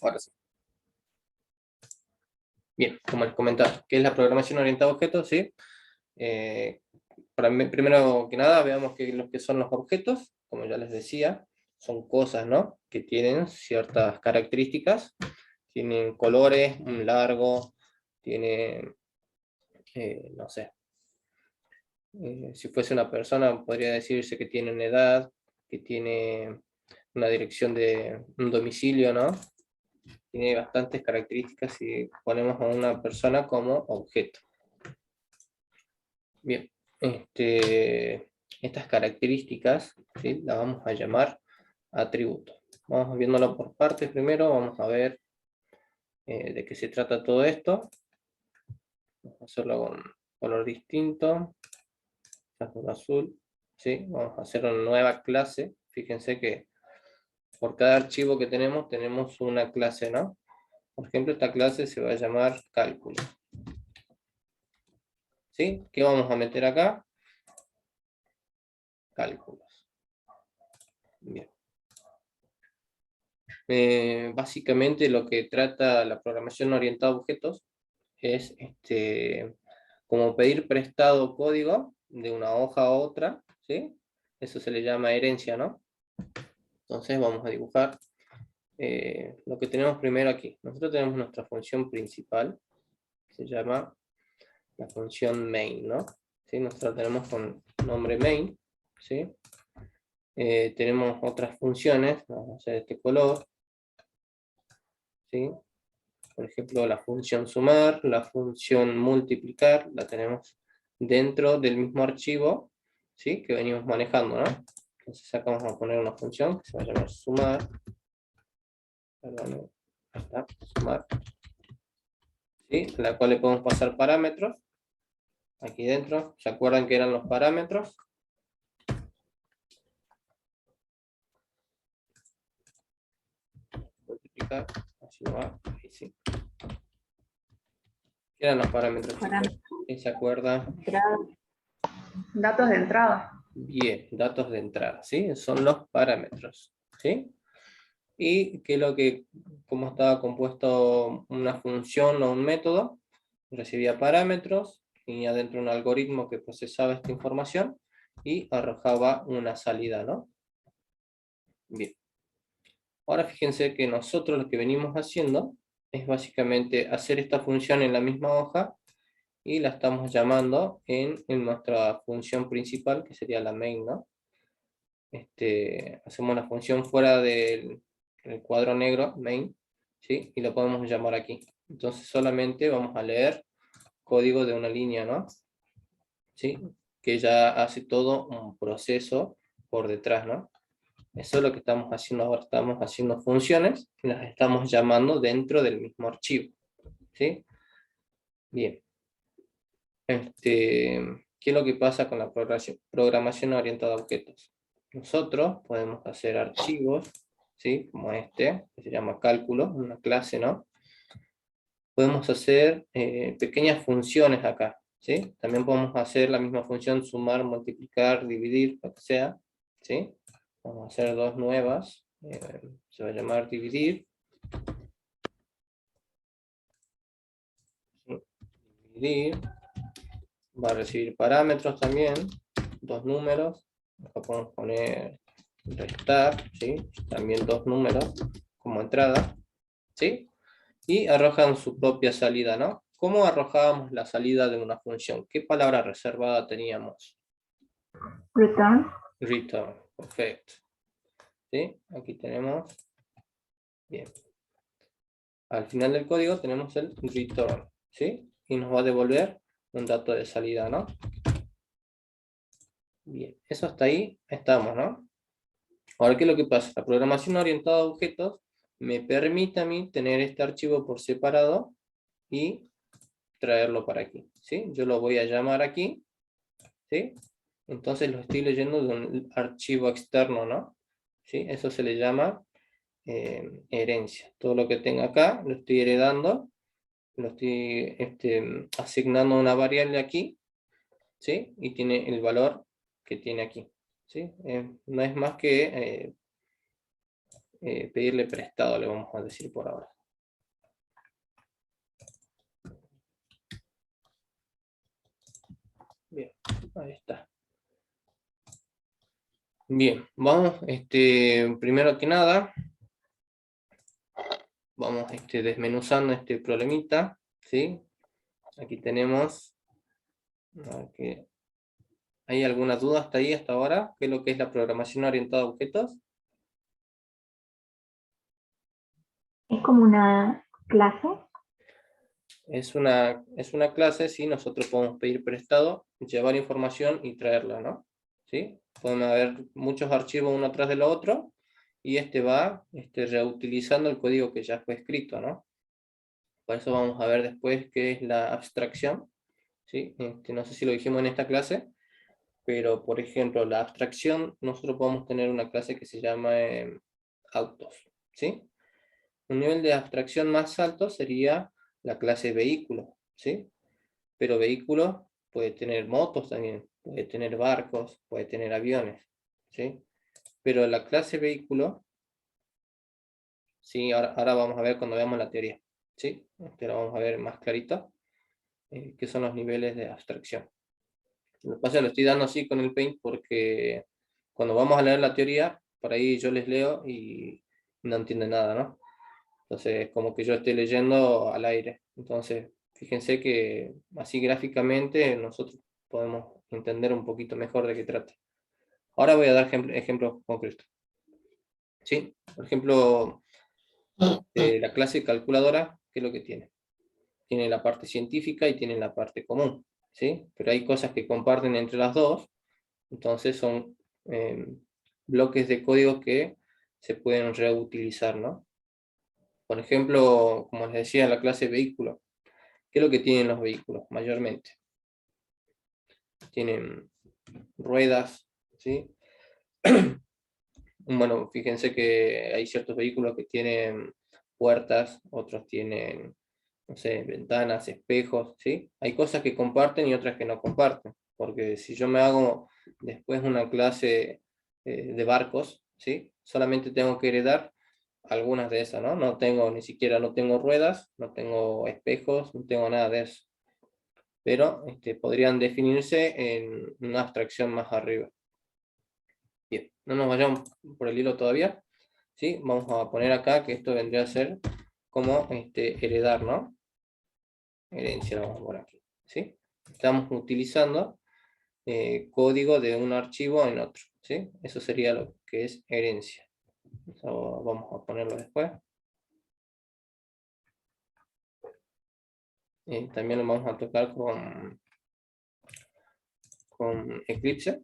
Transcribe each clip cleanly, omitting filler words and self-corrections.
Ahora sí. Bien, como les comentaba, ¿qué es la programación orientada a objetos? ¿Sí? Primero que nada, veamos lo que son los objetos. Como ya les decía, son cosas, ¿no?, que tienen ciertas características, tienen colores, un largo, tiene, no sé, si fuese una persona, podría decirse que tiene una edad, que tiene una dirección de un domicilio, ¿no? Tiene bastantes características si ponemos a una persona como objeto. Bien, estas características, ¿sí?, las vamos a llamar atributos. Vamos viéndolo por partes primero, vamos a ver de qué se trata todo esto. Vamos a hacerlo con color distinto, color azul, ¿sí? Vamos a hacer una nueva clase. Fíjense que por cada archivo que tenemos una clase, ¿no? Por ejemplo, esta clase se va a llamar cálculo. ¿Sí? ¿Qué vamos a meter acá? Cálculos. Bien. Básicamente lo que trata la programación orientada a objetos es como pedir prestado código de una hoja a otra, ¿sí? Eso se le llama herencia, ¿no? Entonces vamos a dibujar lo que tenemos primero aquí. Nosotros tenemos nuestra función principal, que se llama la función main, ¿no? ¿Sí? Nosotros tenemos con nombre main, ¿sí? Tenemos otras funciones, vamos a hacer este color, ¿sí? Por ejemplo, la función sumar, la función multiplicar, la tenemos dentro del mismo archivo, ¿sí?, que venimos manejando, ¿no? Entonces acá vamos a poner una función que se va a llamar sumar, perdón, está, sumar, ¿sí?, a la cual le podemos pasar parámetros, aquí dentro. ¿Se acuerdan que eran los parámetros? Multiplicar, así no va, ahí sí. ¿Qué eran los parámetros, chicos? ¿Quién se acuerda? Datos de entrada. Bien, datos de entrada, ¿sí? Son los parámetros, ¿sí? Y como estaba compuesto una función o un método, recibía parámetros, tenía dentro un algoritmo que procesaba esta información y arrojaba una salida, ¿no? Bien. Ahora fíjense que nosotros lo que venimos haciendo es básicamente hacer esta función en la misma hoja y la estamos llamando en nuestra función principal, que sería la main, ¿no? Hacemos la función fuera del cuadro negro, main, ¿sí? Y lo podemos llamar aquí. Entonces solamente vamos a leer código de una línea, ¿no? ¿Sí? Que ya hace todo un proceso por detrás, ¿no? Eso es lo que estamos haciendo ahora. Estamos haciendo funciones y las estamos llamando dentro del mismo archivo, ¿sí? Bien. ¿Qué es lo que pasa con la programación orientada a objetos? Nosotros podemos hacer archivos, ¿sí?, como este, que se llama cálculo, una clase, ¿no? Podemos hacer pequeñas funciones acá, ¿sí? También podemos hacer la misma función sumar, multiplicar, dividir, lo que sea, ¿sí? Vamos a hacer dos nuevas, se va a llamar dividir, ¿sí? Dividir, va a recibir parámetros también, dos números, acá podemos poner restar, ¿sí?, también dos números como entrada, ¿sí? Y arrojan su propia salida, ¿no? ¿Cómo arrojábamos la salida de una función? ¿Qué palabra reservada teníamos? Return. Return, perfecto. ¿Sí? Aquí tenemos, bien. Al final del código tenemos el return, ¿sí? Y nos va a devolver un dato de salida, ¿no? Bien, eso hasta ahí estamos, ¿no? Ahora, ¿qué es lo que pasa? La programación orientada a objetos me permite a mí tener este archivo por separado y traerlo para aquí, ¿sí? Yo lo voy a llamar aquí, ¿sí? Entonces lo estoy leyendo de un archivo externo, ¿no? ¿Sí? Eso se le llama herencia. Todo lo que tenga acá lo estoy heredando, lo estoy asignando a una variable aquí, ¿sí? Y tiene el valor que tiene aquí, ¿sí? No es más que pedirle prestado, le vamos a decir por ahora. Bien, ahí está. Bien, vamos, primero que nada, vamos desmenuzando este problemita, ¿sí? Aquí tenemos, ¿hay alguna duda hasta ahí, hasta ahora? ¿Qué es lo que es la programación orientada a objetos? Es como una clase. Es una clase, ¿sí? Nosotros podemos pedir prestado, llevar información y traerla, ¿no? ¿Sí? Pueden haber muchos archivos uno atrás del otro, y va reutilizando el código que ya fue escrito, ¿no? Por eso vamos a ver después qué es la abstracción, ¿sí? No sé si lo dijimos en esta clase, pero por ejemplo, la abstracción, nosotros podemos tener una clase que se llama autos, ¿sí? Un nivel de abstracción más alto sería la clase vehículo, ¿sí? Pero vehículo puede tener motos también, puede tener barcos, puede tener aviones, ¿sí? Pero la clase vehículo, ¿sí? Ahora vamos a ver cuando veamos la teoría, ¿sí? Lo vamos a ver más clarito, qué son los niveles de abstracción. Lo que pasa es que lo estoy dando así con el Paint porque cuando vamos a leer la teoría, por ahí yo les leo y no entienden nada, ¿no? Entonces, como que yo estoy leyendo al aire. Entonces, fíjense que así gráficamente nosotros podemos entender un poquito mejor de qué trata. Ahora voy a dar ejemplos concretos. ¿Sí? Por ejemplo, la clase calculadora, ¿qué es lo que tiene? Tiene la parte científica y tiene la parte común, ¿sí? Pero hay cosas que comparten entre las dos, entonces son bloques de código que se pueden reutilizar, ¿no? Por ejemplo, como les decía, la clase vehículo. ¿Qué es lo que tienen los vehículos mayormente? Tienen ruedas, ¿sí? Bueno, fíjense que hay ciertos vehículos que tienen puertas, otros tienen, no sé, ventanas, espejos, ¿sí? Hay cosas que comparten y otras que no comparten, porque si yo me hago después una clase de barcos, ¿sí? Solamente tengo que heredar algunas de esas, ¿no? No tengo, ni siquiera no tengo ruedas, no tengo espejos, no tengo nada de eso. Pero podrían definirse en una abstracción más arriba. Bien, no nos vayamos por el hilo todavía, ¿sí? Vamos a poner acá que esto vendría a ser como heredar, ¿no? Herencia, lo vamos a poner aquí, ¿sí? Estamos utilizando código de un archivo en otro, ¿sí? Eso sería lo que es herencia. Eso vamos a ponerlo después. También lo vamos a tocar con Eclipse.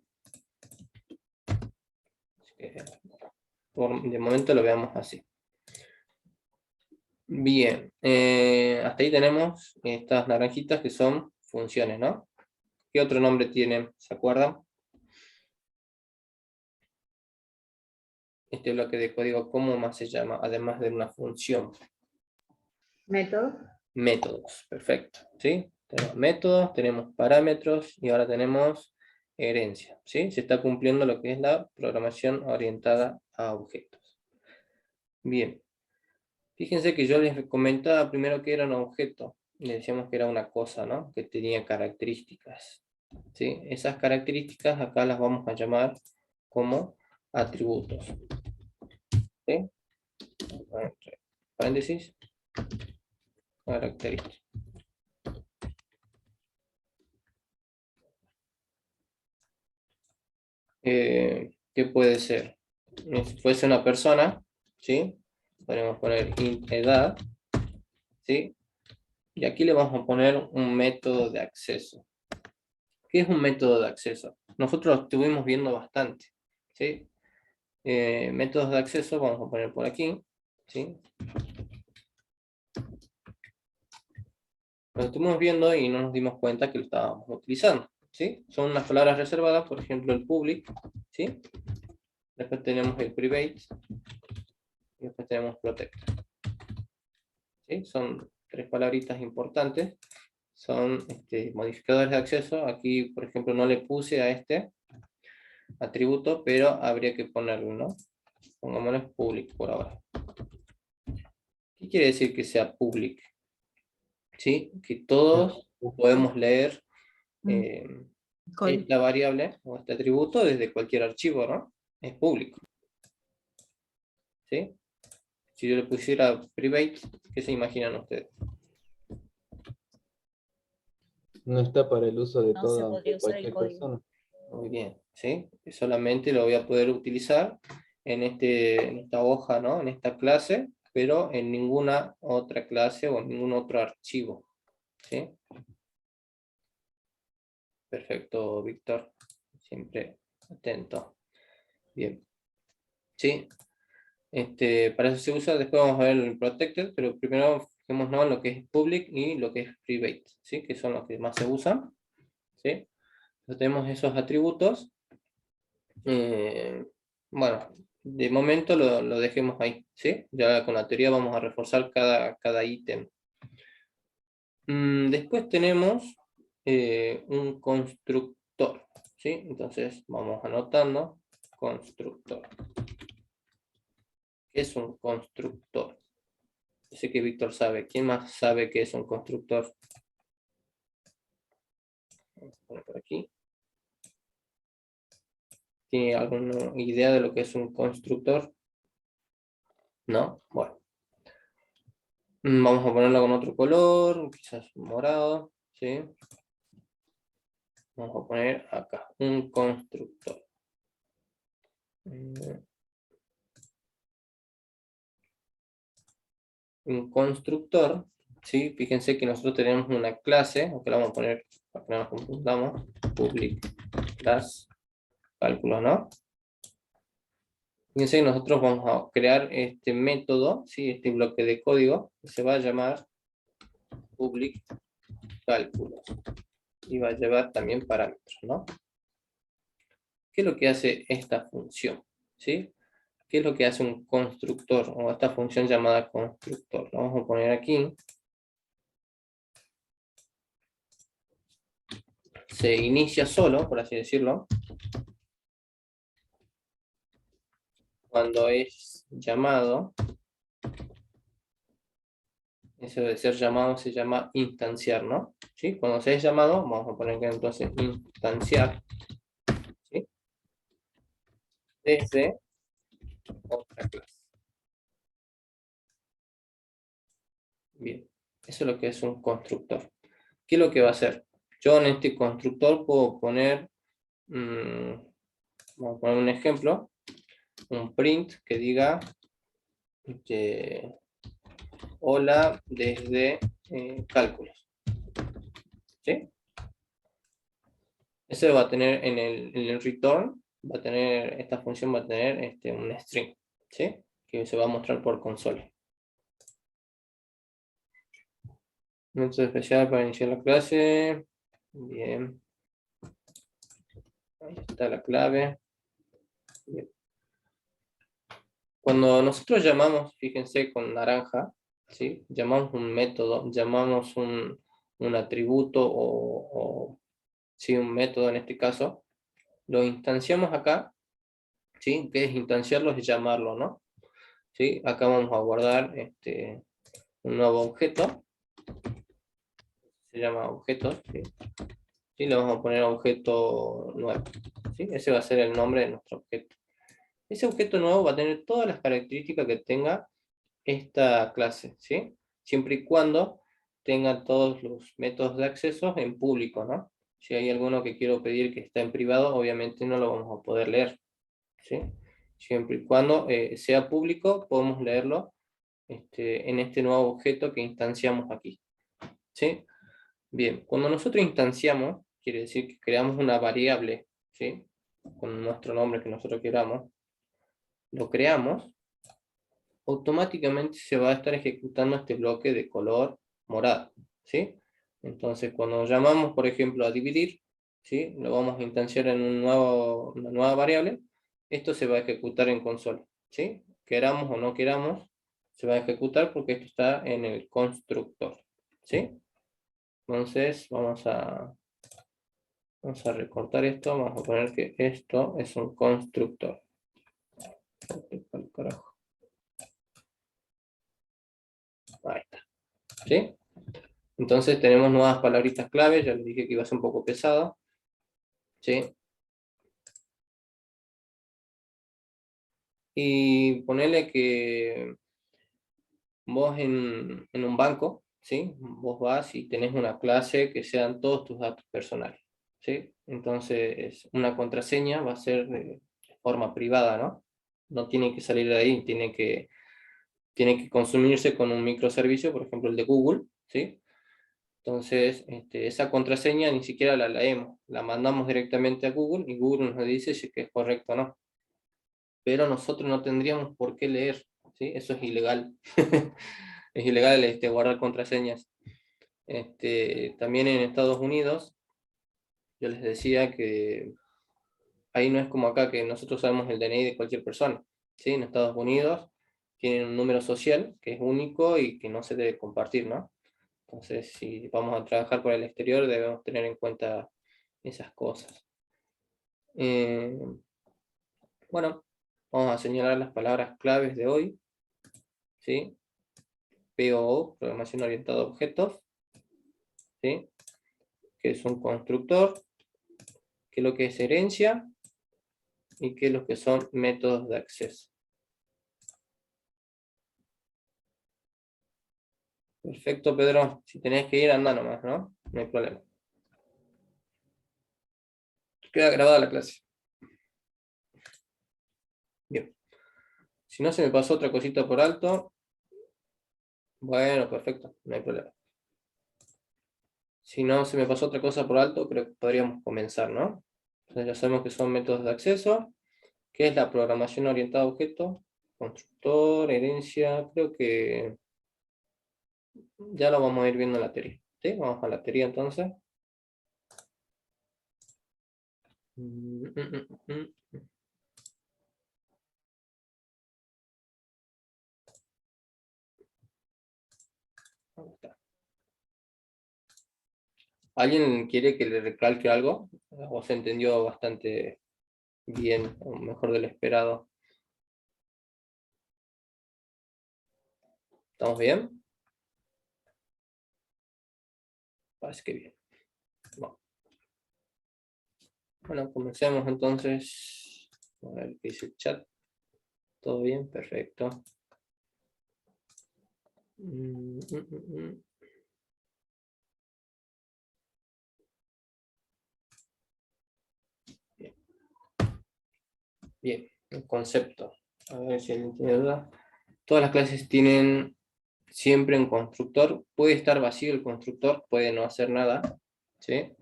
Así que, de momento lo veamos así. Bien, hasta ahí tenemos estas naranjitas que son funciones, ¿no? ¿Qué otro nombre tienen? ¿Se acuerdan? Este bloque de código, ¿cómo más se llama? Además de una función. Métodos. Métodos, perfecto, ¿sí? Tenemos métodos, tenemos parámetros y ahora tenemos herencia, ¿sí? Se está cumpliendo lo que es la programación orientada a objetos. Bien, fíjense que yo les comentaba primero que era un objeto, le decíamos que era una cosa, ¿no? Que tenía características, ¿sí? Esas características acá las vamos a llamar como atributos, ¿sí? Entre paréntesis, características. ¿Qué puede ser? Si fuese una persona, ¿sí? Podemos poner int edad, ¿sí? Y aquí le vamos a poner un método de acceso. ¿Qué es un método de acceso? Nosotros lo estuvimos viendo bastante, ¿sí? Métodos de acceso vamos a poner por aquí, ¿sí? Lo estuvimos viendo y no nos dimos cuenta que lo estábamos utilizando, ¿sí? Son unas palabras reservadas, por ejemplo el public, ¿sí? Después tenemos el private y después tenemos protect, ¿sí? Son tres palabritas importantes, son modificadores de acceso. Aquí, por ejemplo, no le puse a este atributo, pero habría que ponerlo, ¿no? Pongámosle public por ahora. ¿Qué quiere decir que sea public? ¿Sí? Que todos podemos leer esta variable o este atributo desde cualquier archivo, ¿no? Es público. ¿Sí? Si yo le pusiera private, ¿qué se imaginan ustedes? No está para el uso de No se toda podría usar el cualquier código. persona. Muy bien, ¿sí? Solamente lo voy a poder utilizar en esta hoja, ¿no? En esta clase, pero en ninguna otra clase o en ningún otro archivo, ¿sí? Perfecto, Víctor. Siempre atento. Bien. ¿Sí? Para eso se usa, después vamos a ver el protected, pero primero fijémonos en lo que es public y lo que es private, ¿sí? Que son los que más se usan, ¿sí? Entonces tenemos esos atributos. Bueno, de momento lo dejemos ahí, ¿sí? Ya con la teoría vamos a reforzar cada ítem. Después tenemos un constructor, ¿sí? Entonces vamos anotando constructor. ¿Qué es un constructor? Yo sé que Víctor sabe. ¿Quién más sabe qué es un constructor? Vamos a poner por aquí. ¿Tiene alguna idea de lo que es un constructor? ¿No? Bueno. Vamos a ponerlo con otro color, quizás morado, ¿sí? Vamos a poner acá, un constructor. Un constructor, ¿sí? Fíjense que nosotros tenemos una clase, aunque la vamos a poner para que no nos confundamos, public class, cálculo, ¿no? Fíjense que nosotros vamos a crear este método, ¿sí? Este bloque de código, que se va a llamar public cálculos. Y va a llevar también parámetros, ¿no? ¿Qué es lo que hace esta función? ¿Sí? ¿Qué es lo que hace un constructor? O esta función llamada constructor. Lo vamos a poner aquí. Se inicia solo, por así decirlo, cuando es llamado. Eso de ser llamado se llama instanciar, ¿no? ¿Sí? Cuando se es llamado, vamos a poner que entonces instanciar, ¿sí? Desde otra clase. Bien, eso es lo que es un constructor. ¿Qué es lo que va a hacer? Yo en este constructor puedo poner, vamos a poner un ejemplo, un print que diga hola desde cálculos. ¿Sí? Ese va a tener en el return, va a tener, esta función va a tener un string, ¿sí? Que se va a mostrar por consola. Método especial para iniciar la clase. Bien. Ahí está la clave. Bien. Cuando nosotros llamamos, fíjense con naranja, ¿sí? Llamamos un método, llamamos un atributo o sí, un método en este caso, lo instanciamos acá, ¿sí? Que es instanciarlo es llamarlo, ¿no? ¿Sí? Acá vamos a guardar un nuevo objeto, se llama objeto, ¿sí? Y le vamos a poner objeto nuevo, ¿sí? Ese va a ser el nombre de nuestro objeto. Ese objeto nuevo va a tener todas las características que tenga esta clase, ¿sí? Siempre y cuando tenga todos los métodos de acceso en público, ¿no? Si hay alguno que quiero pedir que está en privado, obviamente no lo vamos a poder leer, ¿sí? Siempre y cuando sea público, podemos leerlo en este nuevo objeto que instanciamos aquí, ¿sí? Bien, cuando nosotros instanciamos, quiere decir que creamos una variable, ¿sí? Con nuestro nombre que nosotros queramos, lo creamos, automáticamente se va a estar ejecutando este bloque de color morado, ¿sí? Entonces, cuando llamamos, por ejemplo, a dividir, ¿sí? Lo vamos a instanciar en una nueva variable, esto se va a ejecutar en consola, ¿sí? Queramos o no queramos, se va a ejecutar porque esto está en el constructor, ¿sí? Entonces, vamos a recortar esto, vamos a poner que esto es un constructor. Al carajo. Ahí está. ¿Sí? Entonces tenemos nuevas palabritas clave, ya les dije que iba a ser un poco pesado. ¿Sí? Y ponerle que vos en un banco, ¿sí? Vos vas y tenés una clase que sean todos tus datos personales, ¿sí? Entonces, una contraseña va a ser de forma privada, ¿no? No tiene que salir de ahí, tiene que consumirse con un microservicio, por ejemplo el de Google, ¿sí? Entonces, esa contraseña ni siquiera la leemos, la mandamos directamente a Google y Google nos dice si que es correcto o no. Pero nosotros no tendríamos por qué leer, ¿sí? Eso es ilegal. Es ilegal guardar contraseñas. También en Estados Unidos, yo les decía que ahí no es como acá, que nosotros sabemos el DNI de cualquier persona, ¿sí? En Estados Unidos tienen un número social que es único y que no se debe compartir, ¿no? Entonces, si vamos a trabajar por el exterior, debemos tener en cuenta esas cosas. Bueno, vamos a señalar las palabras claves de hoy, ¿sí? POO, programación orientada a objetos, ¿sí? Que es un constructor, qué es lo que es herencia y qué es lo que son métodos de acceso. Perfecto, Pedro. Si tenés que ir, anda nomás, ¿no? No hay problema. Queda grabada la clase. Bien. Si no se me pasó otra cosita por alto, bueno, perfecto, no hay problema. Si no se me pasó otra cosa por alto, creo que podríamos comenzar, ¿no? Entonces ya sabemos que son métodos de acceso, que es la programación orientada a objetos, constructor, herencia, creo que ya lo vamos a ir viendo en la teoría. ¿Sí? Vamos a la teoría entonces. Ahí está. ¿Alguien quiere que le recalque algo? ¿O se entendió bastante bien, o mejor de lo esperado? ¿Estamos bien? Parece que bien. Bueno, comencemos entonces. A ver qué dice el chat. ¿Todo bien? Perfecto. Bien. Bien, el concepto. A ver si alguien tiene duda. Todas las clases tienen siempre un constructor. Puede estar vacío el constructor, puede no hacer nada, ¿sí?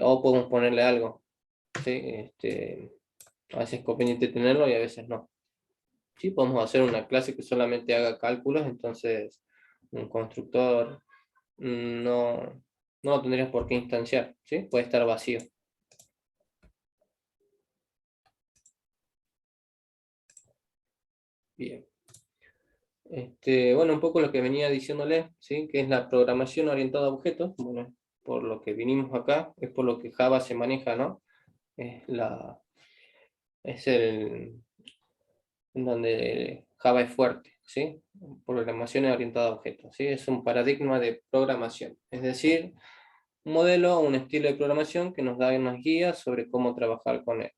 O podemos ponerle algo, ¿sí? A veces es conveniente tenerlo y a veces no. Sí, podemos hacer una clase que solamente haga cálculos, entonces un constructor no, no lo tendrías por qué instanciar, ¿sí? Puede estar vacío. Bien. Bueno, un poco lo que venía diciéndole, ¿sí? Que es la programación orientada a objetos. Bueno, por lo que vinimos acá, es por lo que Java se maneja, ¿no? Es el en donde Java es fuerte, ¿sí? Programación orientada a objetos, ¿sí? Es un paradigma de programación, es decir, un modelo o un estilo de programación que nos da unas guías sobre cómo trabajar con él,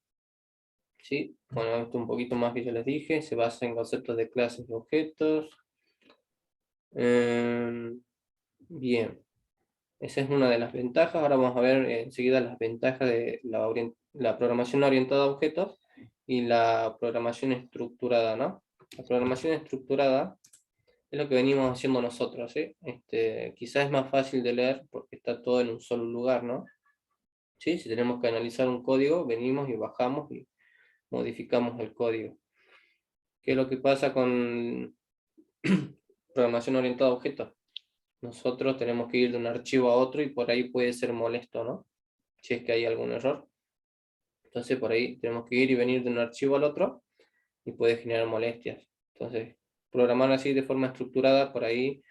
¿sí? Bueno, esto un poquito más que yo les dije, se basa en conceptos de clases y objetos. Bien, esa es una de las ventajas. Ahora vamos a ver enseguida las ventajas de la programación orientada a objetos y la programación estructurada, ¿no? La programación estructurada es lo que venimos haciendo nosotros, ¿sí? Quizás es más fácil de leer porque está todo en un solo lugar, ¿no? ¿Sí? Si tenemos que analizar un código, venimos y bajamos y modificamos el código. ¿Qué es lo que pasa con programación orientada a objetos? Nosotros tenemos que ir de un archivo a otro y por ahí puede ser molesto, ¿no? Si es que hay algún error. Entonces por ahí tenemos que ir y venir de un archivo al otro y puede generar molestias. Entonces, programar así de forma estructurada, por ahí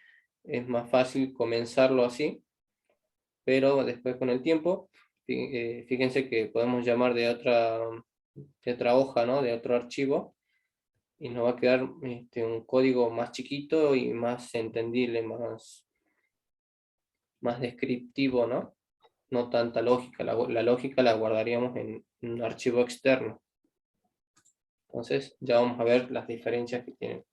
es más fácil comenzarlo así, pero después con el tiempo, fíjense que podemos llamar de otra hoja, ¿no? De otro archivo, y nos va a quedar un código más chiquito y más entendible, más descriptivo, ¿no? No tanta lógica. La lógica la guardaríamos en un archivo externo. Entonces ya vamos a ver las diferencias que tienen.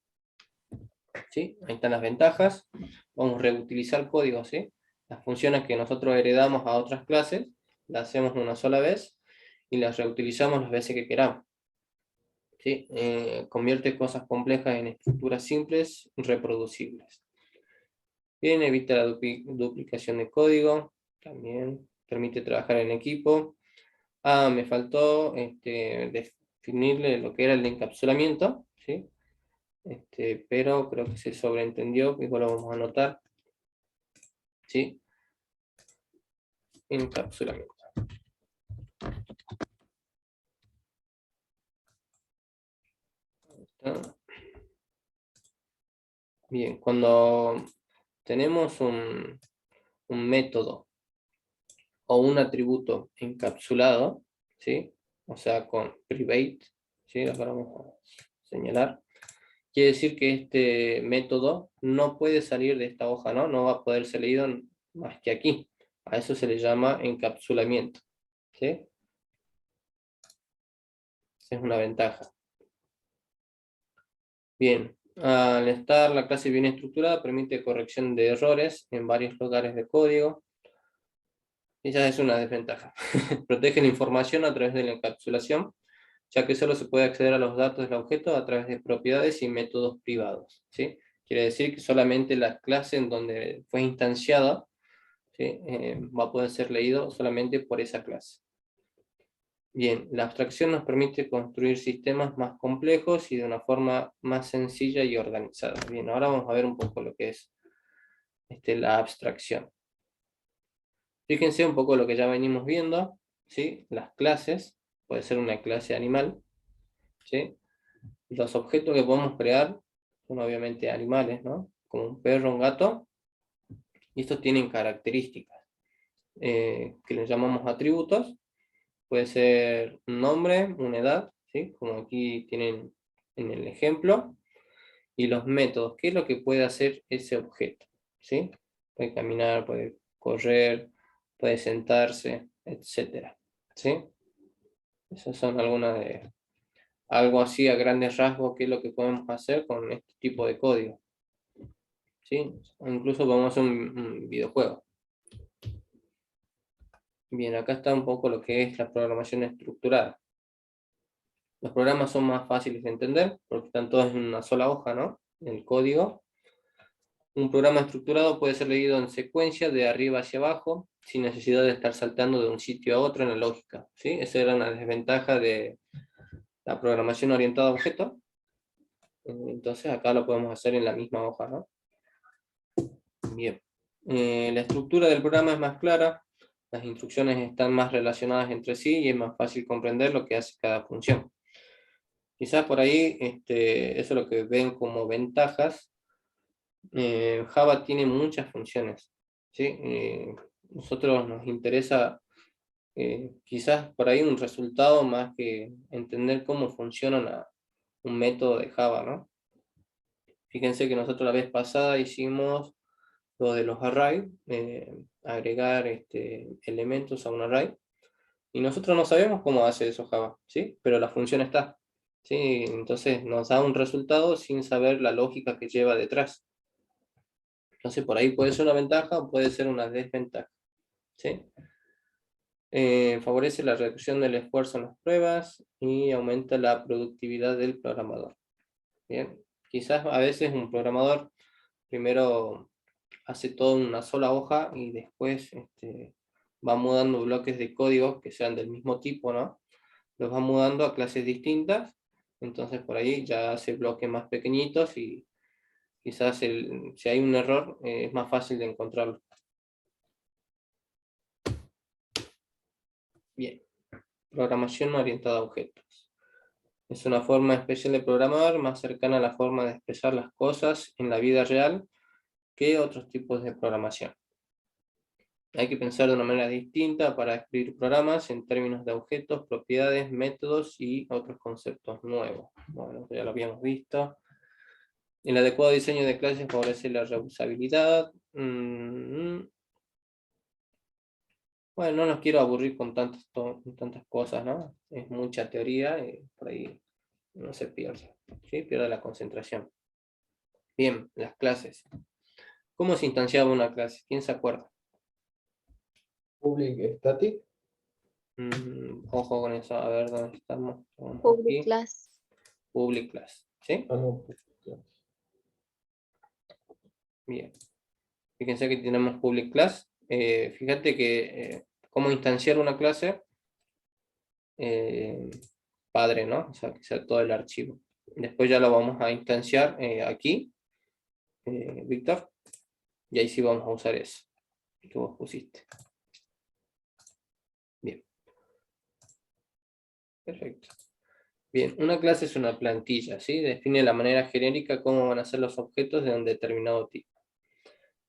¿Sí? Ahí están las ventajas. Vamos a reutilizar código, ¿sí? Las funciones que nosotros heredamos a otras clases, las hacemos una sola vez y las reutilizamos las veces que queramos. ¿Sí? Convierte cosas complejas en estructuras simples, reproducibles. Bien, evita la duplicación de código, también permite trabajar en equipo. Me faltó definirle lo que era el encapsulamiento, ¿sí? Pero creo que se sobreentendió, igual lo vamos a anotar, ¿sí? Encapsulamiento. Bien, cuando tenemos un método o un atributo encapsulado, ¿sí? O sea, con private, ¿sí? Acá lo vamos a señalar. Quiere decir que este método no puede salir de esta hoja, ¿no? No va a poder ser leído más que aquí. A eso se le llama encapsulamiento, ¿sí? Esa es una ventaja. Bien, al estar la clase bien estructurada, permite corrección de errores en varios lugares de código. Esa es una desventaja. Protege la información a través de la encapsulación, ya que solo se puede acceder a los datos del objeto a través de propiedades y métodos privados, ¿sí? Quiere decir que solamente la clase en donde fue instanciada, ¿sí? Va a poder ser leído solamente por esa clase. Bien, la abstracción nos permite construir sistemas más complejos y de una forma más sencilla y organizada. Bien, ahora vamos a ver un poco lo que es la abstracción. Fíjense un poco lo que ya venimos viendo, ¿sí? Las clases, puede ser una clase animal, ¿sí? Los objetos que podemos crear son obviamente animales, ¿no? Como un perro, un gato, y estos tienen características que les llamamos atributos. Puede ser un nombre, una edad, ¿sí? Como aquí tienen en el ejemplo, y los métodos, qué es lo que puede hacer ese objeto, ¿sí? Puede caminar, puede correr, puede sentarse, etcétera, ¿sí? Esas son algunas de algo así a grandes rasgos, qué es lo que podemos hacer con este tipo de código, ¿sí? O incluso podemos hacer un videojuego. Bien, acá está un poco lo que es la programación estructurada. Los programas son más fáciles de entender porque están todos en una sola hoja, ¿no? El código. Un programa estructurado puede ser leído en secuencia de arriba hacia abajo sin necesidad de estar saltando de un sitio a otro en la lógica, ¿sí? Esa era una desventaja de la programación orientada a objetos. Entonces acá lo podemos hacer en la misma hoja, ¿no? Bien. La estructura del programa es más clara, las instrucciones están más relacionadas entre sí y es más fácil comprender lo que hace cada función. Quizás por ahí eso es lo que ven como ventajas. Java tiene muchas funciones, ¿sí? Nosotros nos interesa quizás por ahí un resultado más que entender cómo funciona un método de Java, ¿no? Fíjense que nosotros la vez pasada hicimos lo de los arrays, agregar elementos a un array, y nosotros no sabemos cómo hace eso Java, ¿sí? Pero la función está, ¿sí? Entonces nos da un resultado sin saber la lógica que lleva detrás. Entonces por ahí puede ser una ventaja o puede ser una desventaja, ¿sí? Favorece la reducción del esfuerzo en las pruebas y aumenta la productividad del programador. Bien, quizás a veces un programador primero hace todo en una sola hoja y después va mudando bloques de código que sean del mismo tipo, ¿no? Los va mudando a clases distintas, entonces por ahí ya hace bloques más pequeñitos y quizás si hay un error es más fácil de encontrarlo. Bien, programación orientada a objetos. Es una forma especial de programar, más cercana a la forma de expresar las cosas en la vida real que otros tipos de programación. Hay que pensar de una manera distinta para escribir programas en términos de objetos, propiedades, métodos y otros conceptos nuevos. Bueno, ya lo habíamos visto. El adecuado diseño de clases favorece la reusabilidad. Bueno, no los quiero aburrir con tantas cosas, ¿no? Es mucha teoría y por ahí no se pierde, ¿sí? Pierde la concentración. Bien, las clases. ¿Cómo se instanciaba una clase? ¿Quién se acuerda? Public static. Ojo con eso, a ver dónde estamos. Vamos Public aquí. class. Public class, ¿sí? Ah, no, public class. Bien. Fíjense que tenemos public class. Fíjate que cómo instanciar una clase, eh, padre, ¿no? O sea, que sea todo el archivo. Después ya lo vamos a instanciar aquí, Víctor, y ahí sí vamos a usar eso que vos pusiste. Bien. Perfecto. Bien, una clase es una plantilla, ¿sí? Define la manera genérica cómo van a ser los objetos de un determinado tipo.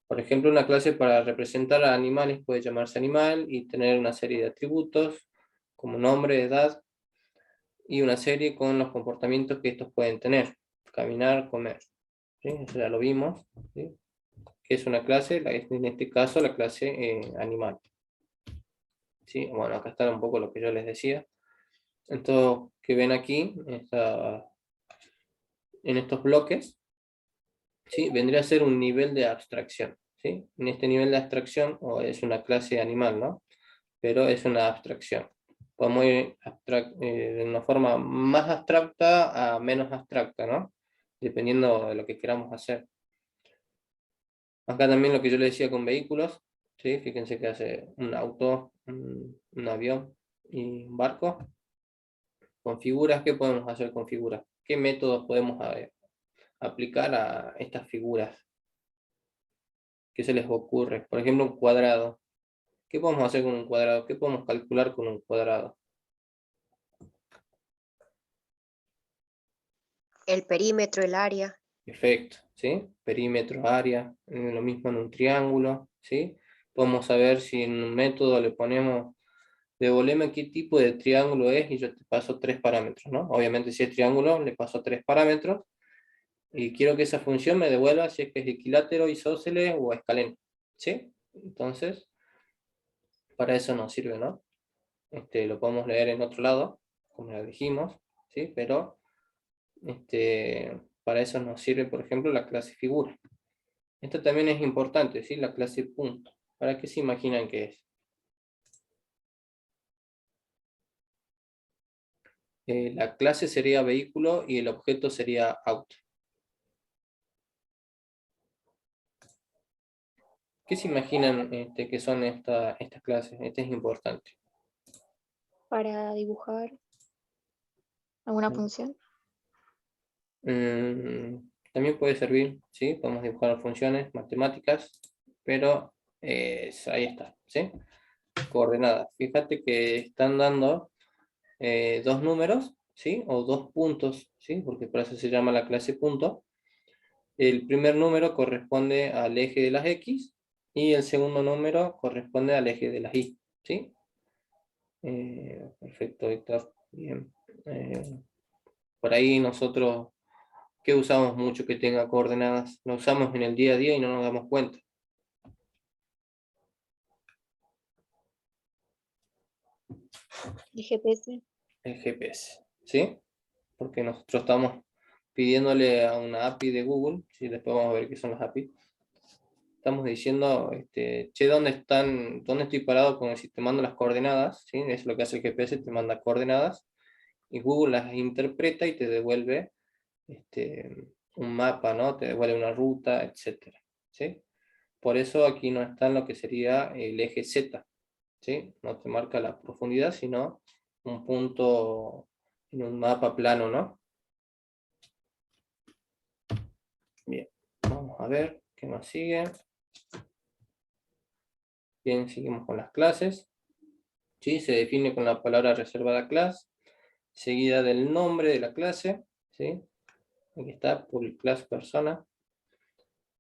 Por ejemplo, una clase para representar a animales puede llamarse animal y tener una serie de atributos como nombre, edad y una serie con los comportamientos que estos pueden tener. Caminar, comer. ¿Sí? Eso ya lo vimos. ¿Sí? ¿Qué es una clase? En este caso la clase animal. ¿Sí? Bueno, acá está un poco lo que yo les decía. Esto que ven aquí, en estos bloques, ¿sí? Vendría a ser un nivel de abstracción. ¿Sí? En este nivel de abstracción, o es una clase animal, ¿no? Pero es una abstracción. Podemos ir de una forma más abstracta a menos abstracta, ¿no? Dependiendo de lo que queramos hacer. Acá también lo que yo le decía con vehículos, ¿sí? Fíjense que hace un auto, un avión y un barco. Con figuras, ¿qué podemos hacer con figuras? ¿Qué métodos podemos aplicar a estas figuras? ¿Qué se les ocurre? Por ejemplo, un cuadrado. ¿Qué podemos hacer con un cuadrado? ¿Qué podemos calcular con un cuadrado? El perímetro, el área. Perfecto, ¿sí? Perímetro, área, lo mismo en un triángulo, ¿sí? Podemos saber si en un método le ponemos, devolveme qué tipo de triángulo es y yo te paso 3 parámetros, ¿no? Obviamente si es triángulo le paso 3 parámetros y quiero que esa función me devuelva si es que es equilátero, isósceles o escaleno, ¿sí? Entonces, para eso nos sirve, ¿no? Lo podemos leer en otro lado, como ya dijimos, ¿sí? Pero para eso nos sirve, por ejemplo, la clase figura. Esto también es importante, ¿sí? La clase punto. ¿Para qué se imaginan que es? La clase sería vehículo y el objeto sería auto. ¿Qué se imaginan que son estas clases? Este es importante. Para dibujar alguna Mm. función. También puede servir, ¿sí? Podemos dibujar funciones matemáticas, pero ahí está, ¿sí? Coordenadas. Fíjate que están dando 2 números, ¿sí? O 2 puntos, ¿sí? Porque por eso se llama la clase punto. El primer número corresponde al eje de las X y el segundo número corresponde al eje de las Y, ¿sí? Perfecto, Víctor. Bien. Por ahí nosotros, ¿qué usamos mucho que tenga coordenadas? Lo usamos en el día a día y no nos damos cuenta. El GPS. El GPS, ¿sí? Porque nosotros estamos pidiéndole a una API de Google, ¿sí? Después vamos a ver qué son las API. Estamos diciendo, che, ¿dónde estoy parado? Como si te mando las coordenadas, ¿sí? Es lo que hace el GPS, te manda coordenadas, y Google las interpreta y te devuelve un mapa, ¿no? Te devuelve una ruta, etcétera, ¿sí? Por eso aquí no está en lo que sería el eje Z, ¿sí? No te marca la profundidad, sino un punto en un mapa plano, ¿no? Bien, vamos a ver qué más sigue. Bien, seguimos con las clases. ¿Sí? Se define con la palabra reservada class, seguida del nombre de la clase, ¿sí? Aquí está, public class persona.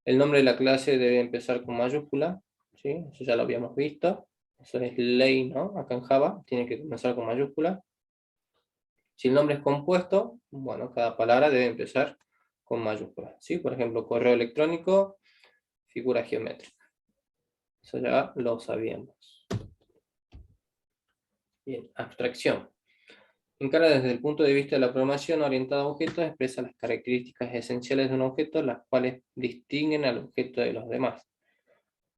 El nombre de la clase debe empezar con mayúscula, ¿sí? Eso ya lo habíamos visto. Eso es ley, ¿no? Acá en Java, tiene que comenzar con mayúscula. Si el nombre es compuesto, bueno, cada palabra debe empezar con mayúscula, ¿sí? Por ejemplo, correo electrónico, figura geométrica. Eso ya lo sabíamos. Bien, abstracción. Encara desde el punto de vista de la programación orientada a objetos, expresa las características esenciales de un objeto, las cuales distinguen al objeto de los demás.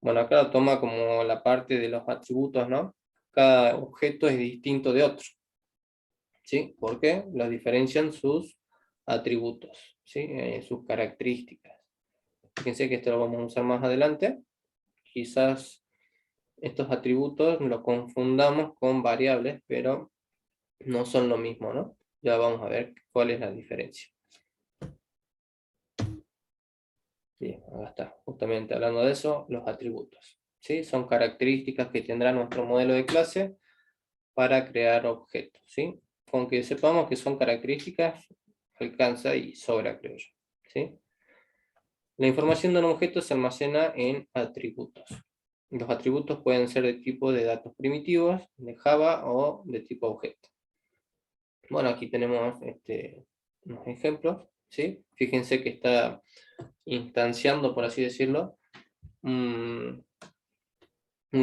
Bueno, acá lo toma como la parte de los atributos, ¿no? Cada objeto es distinto de otro. ¿Sí? ¿Por qué? Los diferencian sus atributos, ¿sí? Sus características. Fíjense que esto lo vamos a usar más adelante. Quizás estos atributos los confundamos con variables, pero no son lo mismo, ¿no? Ya vamos a ver cuál es la diferencia. Bien, acá está, justamente hablando de eso, los atributos. ¿Sí? Son características que tendrá nuestro modelo de clase para crear objetos. ¿Sí? Con que sepamos que son características, alcanza y sobra, creo yo. ¿Sí? La información de un objeto se almacena en atributos. Los atributos pueden ser de tipo de datos primitivos, de Java o de tipo objeto. Bueno, aquí tenemos unos ejemplos, ¿sí? Fíjense que está instanciando, por así decirlo, un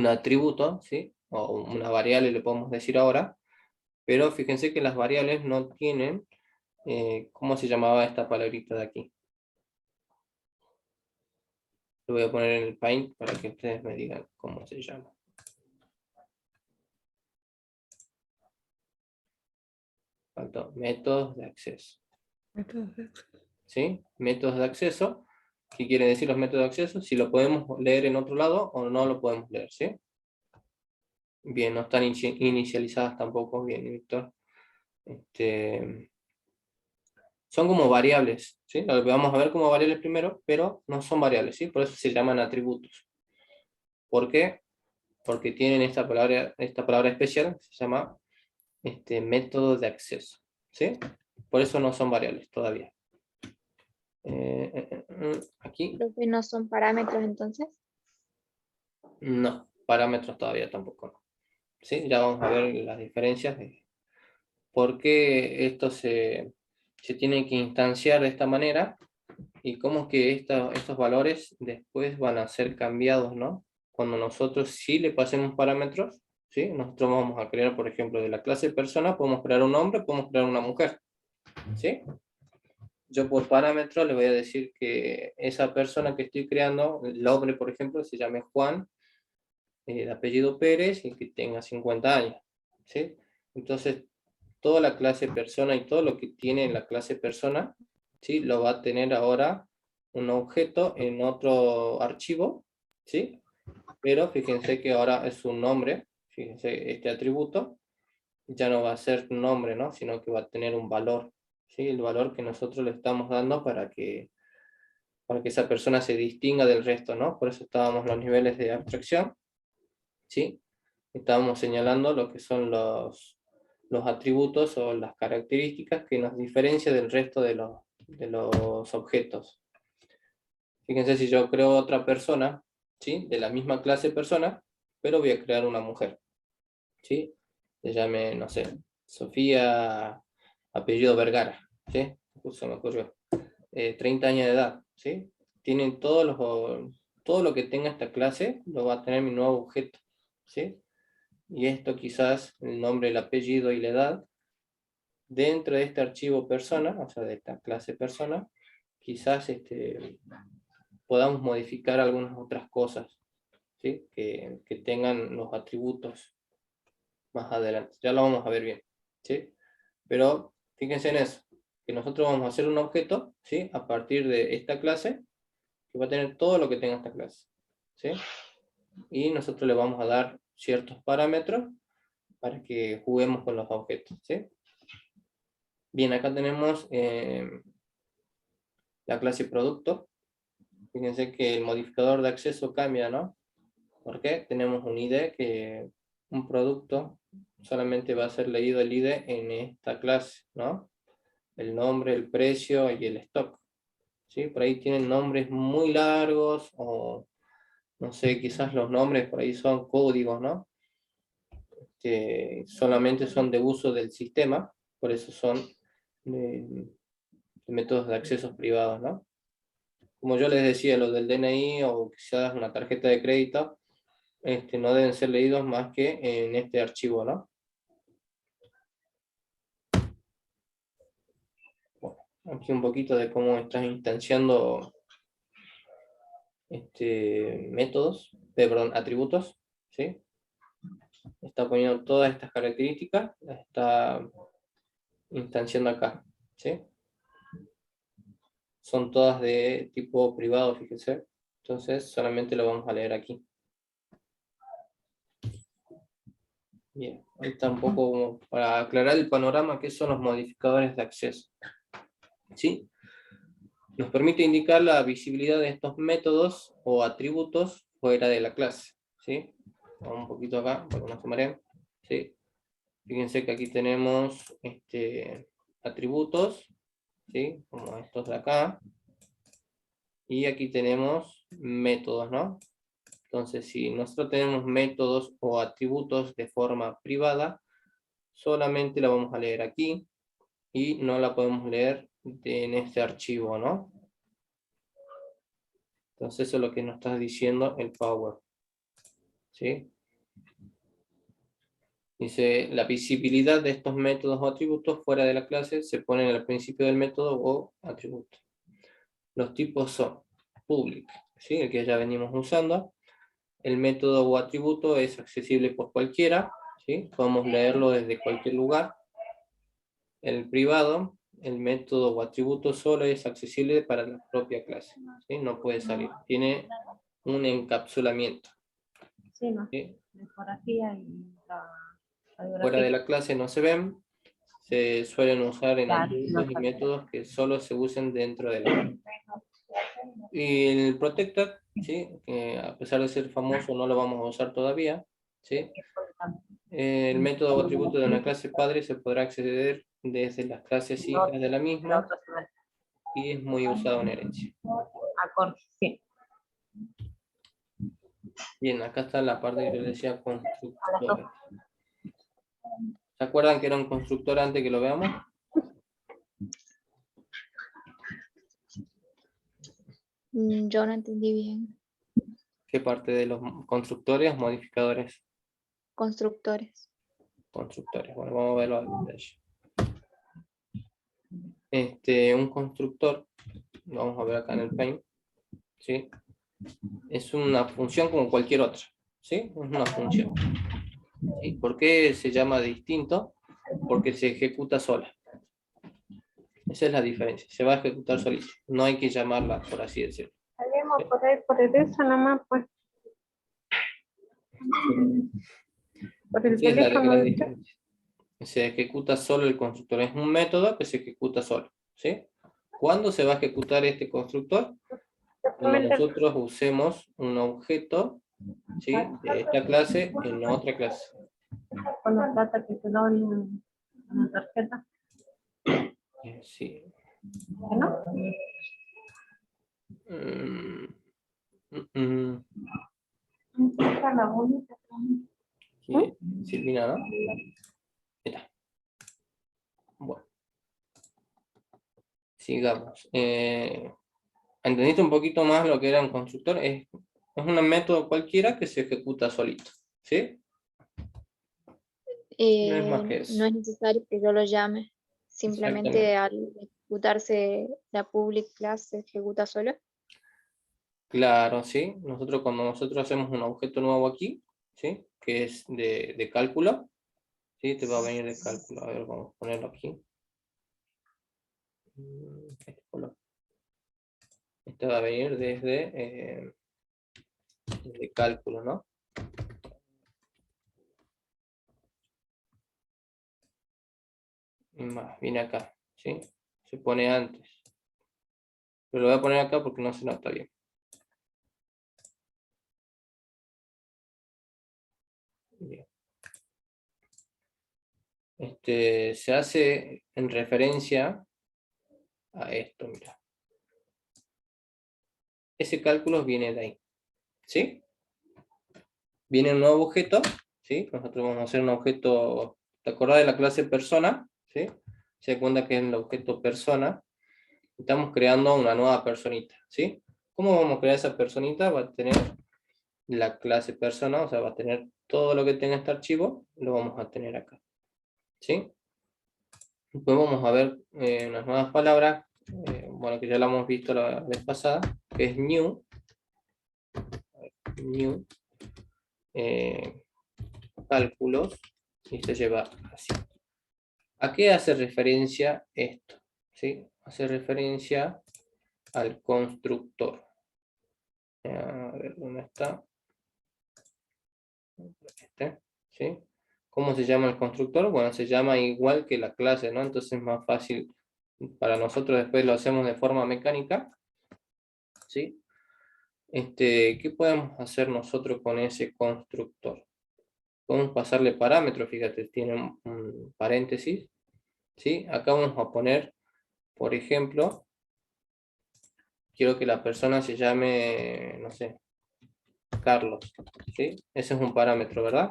atributo, ¿sí? O una variable le podemos decir ahora, pero fíjense que las variables no tienen, ¿cómo se llamaba esta palabrita de aquí? Lo voy a poner en el Paint para que ustedes me digan cómo se llama. Faltó métodos de acceso. ¿Sí? Métodos de acceso. ¿Qué quieren decir los métodos de acceso? Si lo podemos leer en otro lado o no lo podemos leer, ¿sí? Bien, no están inicializadas tampoco, bien, Víctor. Son como variables, ¿sí? Lo vamos a ver como variables primero, pero no son variables, ¿sí? Por eso se llaman atributos. ¿Por qué? Porque tienen esta palabra especial que se llama método de acceso, ¿sí? Por eso no son variables todavía. Aquí Creo que no son parámetros entonces. no, parámetros todavía tampoco no. ¿Sí? Ya vamos a ver las diferencias de por qué esto se tiene que instanciar de esta manera y cómo es que estos valores después van a ser cambiados, ¿no? Cuando nosotros sí le pasemos parámetros, ¿sí? Nosotros vamos a crear, por ejemplo, de la clase persona, podemos crear un hombre, podemos crear una mujer, ¿sí? Yo por parámetro le voy a decir que esa persona que estoy creando, el hombre, por ejemplo, se llame Juan, de apellido Pérez y que tenga 50 años, ¿sí? Entonces, toda la clase persona y todo lo que tiene la clase persona, ¿sí? Lo va a tener ahora un objeto en otro archivo, ¿sí? Pero fíjense que ahora es un nombre, fíjense, este atributo ya no va a ser nombre, ¿no? Sino que va a tener un valor, ¿sí? El valor que nosotros le estamos dando para que esa persona se distinga del resto, ¿no? Por eso estábamos en los niveles de abstracción, ¿sí? Estábamos señalando lo que son los atributos o las características que nos diferencian del resto de los objetos. Fíjense si yo creo otra persona, ¿sí? De la misma clase persona, pero voy a crear una mujer, ¿sí? Se llame, no sé, Sofía, apellido Vergara, ¿sí? Justo me ocurrió. 30 años de edad, ¿sí? Tienen todo lo que tenga esta clase, lo va a tener mi nuevo objeto, ¿sí? Y esto quizás, el nombre, el apellido y la edad, dentro de este archivo persona, o sea, de esta clase persona, quizás podamos modificar algunas otras cosas, ¿sí? Que tengan los atributos más adelante. Ya lo vamos a ver bien, ¿sí? Pero fíjense en eso, que nosotros vamos a hacer un objeto, ¿sí? A partir de esta clase, que va a tener todo lo que tenga esta clase, ¿sí? Y nosotros le vamos a dar ciertos parámetros para que juguemos con los objetos, ¿sí? Bien, acá tenemos la clase producto. Fíjense que el modificador de acceso cambia, ¿no? Porque tenemos un ID que un producto solamente va a ser leído el ID en esta clase, ¿no? El nombre, el precio y el stock, ¿sí? Por ahí tienen nombres muy largos o no sé, quizás los nombres por ahí son códigos, ¿no? Que solamente son de uso del sistema, por eso son de métodos de accesos privados, ¿no? Como yo les decía, los del DNI o quizás una tarjeta de crédito, no deben ser leídos más que en este archivo, ¿no? Bueno, aquí un poquito de cómo estás instanciando métodos, perdón, atributos, ¿sí? Está poniendo todas estas características, las está instanciando acá, ¿sí? Son todas de tipo privado, fíjense. Entonces solamente lo vamos a leer aquí. Bien, ahí está un poco como para aclarar el panorama, qué son los modificadores de acceso. ¿Sí? Nos permite indicar la visibilidad de estos métodos o atributos fuera de la clase. ¿Sí? Vamos un poquito acá, para que no se mareen. ¿Sí? Fíjense que aquí tenemos atributos, ¿sí? Como estos de acá. Y aquí tenemos métodos, ¿no? Entonces, si nosotros tenemos métodos o atributos de forma privada, solamente la vamos a leer aquí y no la podemos leer en este archivo, ¿no? Entonces eso es lo que nos está diciendo el Power. ¿Sí? Dice, la visibilidad de estos métodos o atributos fuera de la clase se ponen al principio del método o atributo. Los tipos son public, ¿sí? El que ya venimos usando. El método o atributo es accesible por cualquiera, ¿sí? Podemos leerlo desde cualquier lugar. El privado, el método o atributo solo es accesible para la propia clase, ¿sí? No puede salir. Tiene un encapsulamiento. Sí, no. ¿Sí? Infografía y la Fuera de radiografía. la clase no se ven. Se suelen usar en Claro, atributos y métodos que solo se usen dentro de la clase. Y el protector, ¿sí? Que a pesar de ser famoso no lo vamos a usar todavía, ¿sí? El método o atributo de una clase padre se podrá acceder desde las clases hijas de la misma y es muy usado en herencia. Acorde, sí. Bien, acá está la parte que yo decía constructores. ¿Se acuerdan que era un constructor antes que lo veamos? Yo no entendí bien. ¿Qué parte de los constructores, modificadores? Constructores. Constructores. Bueno, vamos a verlo al detalle. Un constructor, vamos a ver acá en el Paint, ¿sí? Es una función como cualquier otra, ¿sí? Es una función. ¿Sí? ¿Por qué se llama distinto? Porque se ejecuta sola. Esa es la diferencia, se va a ejecutar solito. No hay que llamarla, por así decirlo. Salimos por ahí, por el eso nomás, pues. Por el Esa es la gran teléfono. diferencia. Se ejecuta solo el constructor. Es un método que se ejecuta solo, ¿sí? ¿Cuándo se va a ejecutar este constructor? Cuando nosotros usemos un objeto, ¿sí? De esta clase en otra clase. Con la plata que te dan en la tarjeta. Sí. ¿No? Esta es la bonita. Aquí, Silvina, ¿no? Mira. Bueno. Sigamos. ¿Entendiste un poquito más lo que era un constructor? Es un método cualquiera que se ejecuta solito, ¿sí? No es más que No eso. es necesario que yo lo llame. Simplemente al ejecutarse la public class se ejecuta solo. Claro, sí. Cuando nosotros hacemos un objeto nuevo aquí, ¿sí? Que es de cálculo, ¿sí? Te va a venir de cálculo. A ver, vamos a ponerlo aquí. Este va a venir desde cálculo, ¿no? Y más, viene acá, ¿sí? Se pone antes. Pero lo voy a poner acá porque no se nota bien. Bien. Se hace en referencia a esto, mira. Ese cálculo viene de ahí, ¿sí? viene un nuevo objeto, ¿sí? Nosotros vamos a hacer un objeto, ¿te acordás de la clase persona? ¿Sí? Se da cuenta que es el objeto persona. Estamos creando una nueva personita, ¿sí? ¿Cómo vamos a crear esa personita? Va a tener la clase persona, o sea, va a tener todo lo que tenga este archivo, lo vamos a tener acá, ¿sí? Después vamos a ver unas nuevas palabras, bueno, que ya la hemos visto la vez pasada, que es new, new, cálculos, y se lleva así. ¿A qué hace referencia esto? ¿Sí? Hace referencia al constructor. A ver, ¿dónde está? Este, ¿sí? ¿Cómo se llama el constructor? Bueno, se llama igual que la clase, ¿no? Entonces es más fácil para nosotros, después lo hacemos de forma mecánica, ¿sí? ¿Qué podemos hacer nosotros con ese constructor? Podemos pasarle parámetros, fíjate, tiene un paréntesis, ¿sí? Acá vamos a poner, por ejemplo, quiero que la persona se llame, no sé, Carlos, ¿sí? Ese es un parámetro, ¿verdad?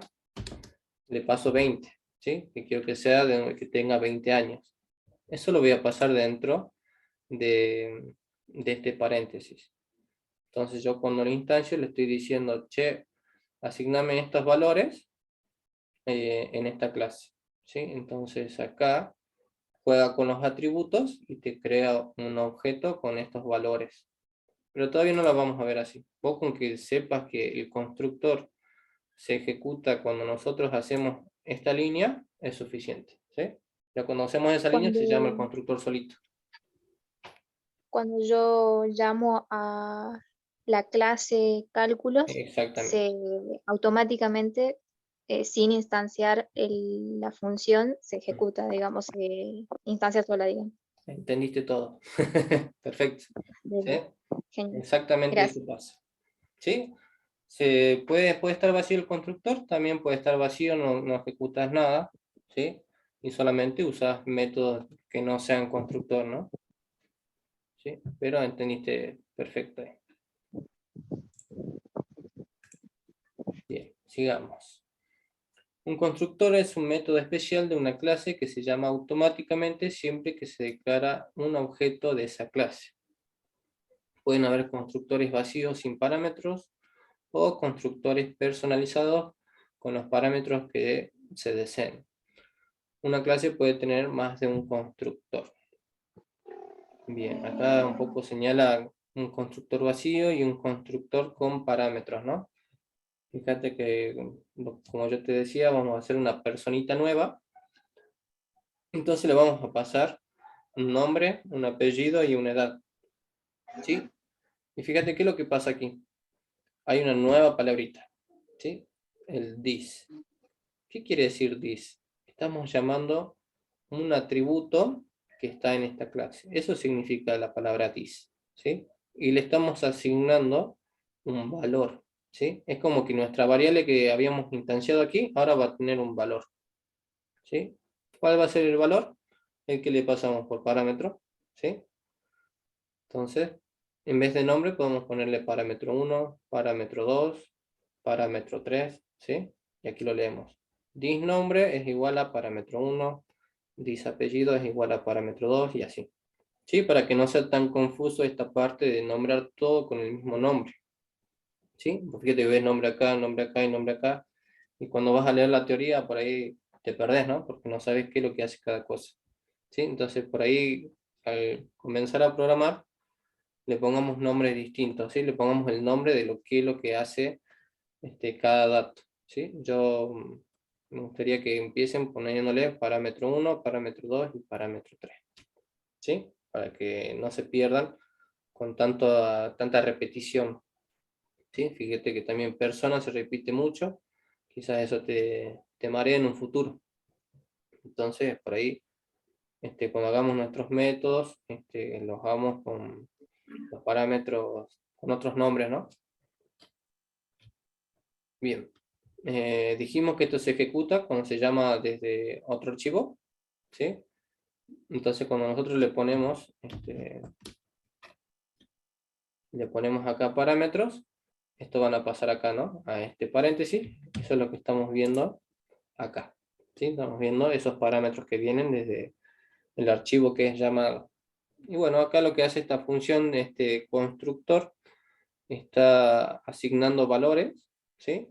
Le paso 20, ¿sí? Que quiero que sea que tenga 20 años. Eso lo voy a pasar dentro de este paréntesis. Entonces yo cuando lo instancio le estoy diciendo, che, asigname estos valores en esta clase, ¿sí? Entonces acá juega con los atributos y te crea un objeto con estos valores. Pero todavía no lo vamos a ver así. Vos con que sepas que el constructor se ejecuta cuando nosotros hacemos esta línea, es suficiente, ¿sí? Ya cuando hacemos esa línea se llama el Cuando, constructor solito. cuando yo llamo a la clase cálculos, Exactamente. se automáticamente, sin instanciar la función, se ejecuta, digamos, se instancia sola, digamos. Entendiste todo. Perfecto. ¿Sí? Bien, genial. Exactamente eso Gracias. pasa. ¿Sí? Puede estar vacío el constructor, también puede estar vacío, no ejecutas nada, ¿sí? Y solamente usas métodos que no sean constructor, ¿no? ¿Sí? Pero entendiste perfecto ahí. Bien, sigamos. Un constructor es un método especial de una clase que se llama automáticamente siempre que se declara un objeto de esa clase. Pueden haber constructores vacíos sin parámetros o constructores personalizados con los parámetros que se deseen. Una clase puede tener más de un constructor. Bien, acá un poco señala un constructor vacío y un constructor con parámetros, ¿no? Fíjate que, como yo te decía, vamos a hacer una personita nueva. Entonces le vamos a pasar un nombre, un apellido y una edad. ¿Sí? Y fíjate qué es lo que pasa aquí. Hay una nueva palabrita. ¿Sí? El this. ¿Qué quiere decir this? Estamos llamando un atributo que está en esta clase. Eso significa la palabra this, ¿sí? Y le estamos asignando un valor, ¿sí? Es como que nuestra variable que habíamos instanciado aquí, ahora va a tener un valor, ¿sí? ¿Cuál va a ser el valor? El que le pasamos por parámetro, ¿sí? Entonces, en vez de nombre podemos ponerle parámetro 1, parámetro 2, parámetro 3, ¿sí? Y aquí lo leemos. This nombre es igual a parámetro 1, this apellido es igual a parámetro 2 y así. ¿Sí? Para que no sea tan confuso esta parte de nombrar todo con el mismo nombre. ¿Sí? Porque te ves nombre acá y nombre acá. Y cuando vas a leer la teoría, por ahí te perdés, ¿no? Porque no sabes qué es lo que hace cada cosa. ¿Sí? Entonces, por ahí, al comenzar a programar, le pongamos nombres distintos, ¿sí? Le pongamos el nombre de lo que hace cada dato, ¿sí? Yo me gustaría que empiecen poniéndole parámetro 1, parámetro 2 y parámetro 3, ¿sí? Para que no se pierdan con tanta repetición, ¿sí? Fíjate que también persona se repite mucho, quizás eso te maree en un futuro. Entonces, por ahí, cuando hagamos nuestros métodos, los hagamos con los parámetros, con otros nombres, ¿no? Bien. Dijimos que esto se ejecuta cuando se llama desde otro archivo, ¿sí? Entonces cuando nosotros le ponemos acá parámetros, Esto van a pasar acá, ¿no? A este paréntesis. Eso es lo que estamos viendo acá. ¿Sí? Estamos viendo esos parámetros que vienen desde el archivo que es llamado. Y bueno, acá lo que hace esta función, este constructor, está asignando valores, ¿sí?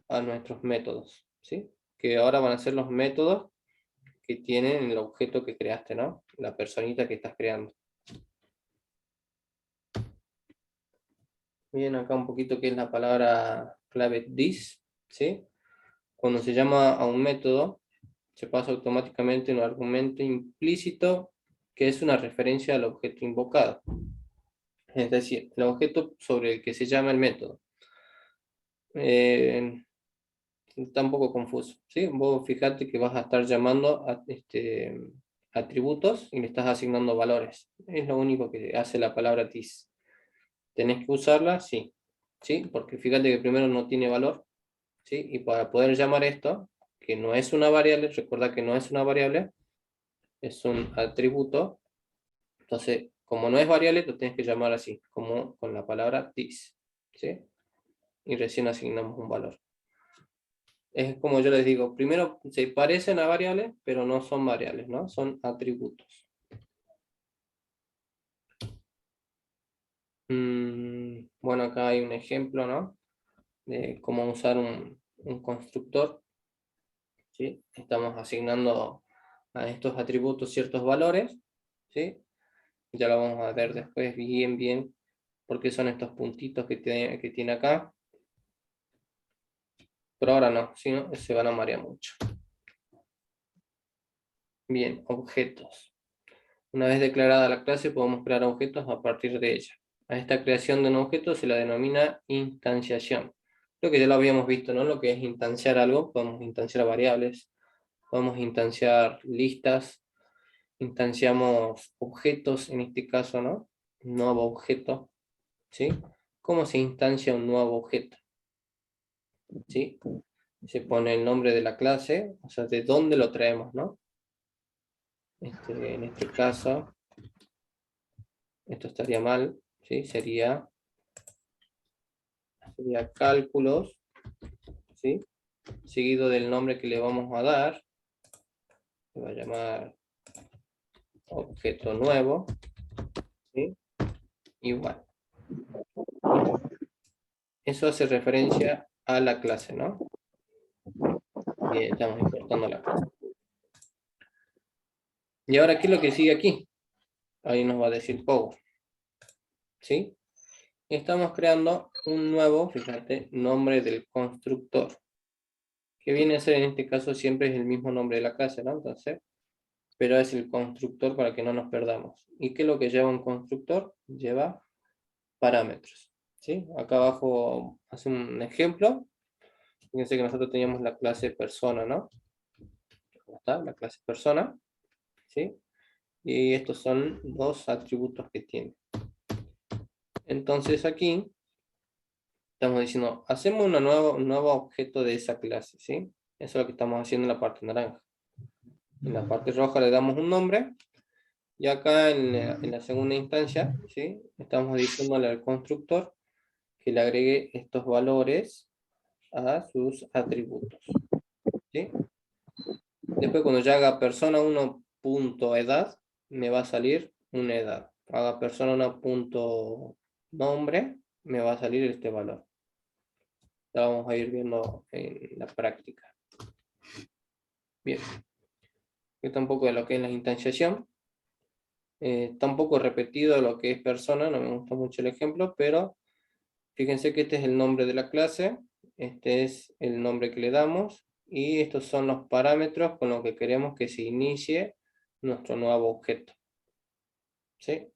A nuestros métodos, ¿sí? Que ahora van a ser los métodos que tienen el objeto que creaste, ¿no? La personita que estás creando. Bien, acá un poquito que es la palabra clave this, ¿sí? Cuando se llama a un método, se pasa automáticamente un argumento implícito que es una referencia al objeto invocado. Es decir, el objeto sobre el que se llama el método. Está un poco confuso, ¿sí? Vos fíjate que vas a estar llamando a atributos y le estás asignando valores. Es lo único que hace la palabra this. ¿Tenés que usarla? Sí. ¿Sí? Porque fíjate que primero no tiene valor, ¿sí? Y para poder llamar esto, que no es una variable, recuerda que no es una variable, es un atributo. Entonces, como no es variable, lo tienes que llamar así, como con la palabra this, ¿sí? Y recién asignamos un valor. Es como yo les digo, primero se parecen a variables, pero no son variables, ¿no? Son atributos. Bueno, acá hay un ejemplo, ¿no? De cómo usar un constructor, ¿sí? Estamos asignando a estos atributos ciertos valores, ¿sí? Ya lo vamos a ver después bien, porque son estos puntitos que tiene acá. Pero ahora no, si no, se van a marear mucho. Bien, objetos. Una vez declarada la clase, podemos crear objetos a partir de ella. A esta creación de un objeto se la denomina instanciación. Lo que ya lo habíamos visto, ¿no? Lo que es instanciar algo, podemos instanciar variables, podemos instanciar listas, instanciamos objetos, en este caso, ¿no? Un nuevo objeto, ¿sí? ¿Cómo se instancia un nuevo objeto? ¿Sí? Se pone el nombre de la clase, o sea, de dónde lo traemos, ¿no? En este caso, esto estaría mal, ¿sí? Sería cálculos, ¿sí? Seguido del nombre que le vamos a dar, se va a llamar objeto nuevo, ¿sí? Igual. Eso hace referencia a la clase, ¿no? Bien, estamos importando la clase. Y ahora, ¿qué es lo que sigue aquí? Ahí nos va a decir Power, ¿sí? Estamos creando un nuevo, fíjate, nombre del constructor, que viene a ser en este caso siempre es el mismo nombre de la clase, ¿no? Entonces, pero es el constructor para que no nos perdamos. ¿Y qué es lo que lleva un constructor? Lleva parámetros, ¿sí? Acá abajo hace un ejemplo. Fíjense que nosotros teníamos la clase persona, ¿no? Acá está, la clase persona, ¿sí? Y estos son los atributos que tiene. Entonces aquí estamos diciendo, hacemos un nuevo objeto de esa clase, ¿sí? Eso es lo que estamos haciendo en la parte naranja. En la parte roja le damos un nombre. Y acá en la segunda instancia, ¿sí? Estamos diciéndole al constructor que le agregue estos valores a sus atributos, ¿sí? Después cuando ya haga persona 1.edad, me va a salir una edad. Haga persona 1.nombre, me va a salir este valor. Ya vamos a ir viendo en la práctica. Bien. Esto un poco de lo que es la instanciación. Está un poco repetido lo que es persona, no me gustó mucho el ejemplo, pero fíjense que este es el nombre de la clase, este es el nombre que le damos, y estos son los parámetros con los que queremos que se inicie nuestro nuevo objeto. ¿Sí?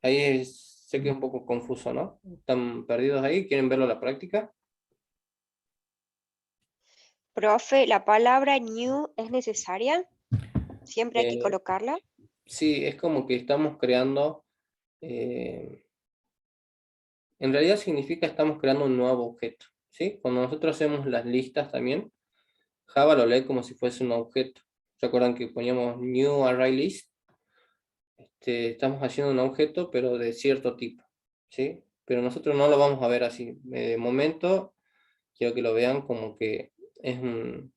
Ahí sé que es un poco confuso, ¿no? ¿Están perdidos ahí? ¿Quieren verlo a la práctica? Profe, ¿la palabra new es necesaria? ¿Siempre hay que Eh, colocarla? sí, es como que estamos creando, en realidad significa estamos creando un nuevo objeto, ¿sí? Cuando nosotros hacemos las listas también, Java lo lee como si fuese un objeto. ¿Se acuerdan que poníamos new array list? Estamos haciendo un objeto, pero de cierto tipo, ¿sí? pero nosotros no lo vamos a ver así. De momento, quiero que lo vean como que es un...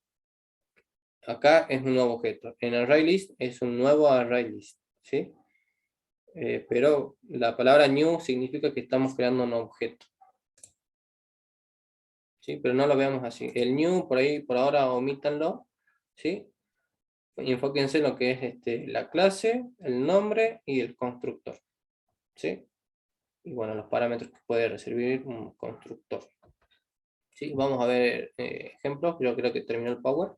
Acá es un nuevo objeto. En ArrayList es un nuevo ArrayList, ¿sí? Pero la palabra new significa que estamos creando un objeto. ¿Sí? Pero no lo veamos así. El new, por ahí, por ahora, omítanlo, ¿sí? Y enfóquense en lo que es la clase, el nombre y el constructor, ¿sí? Y bueno, los parámetros que puede recibir un constructor. ¿Sí? Vamos a ver ejemplos. Yo creo que terminó el Power.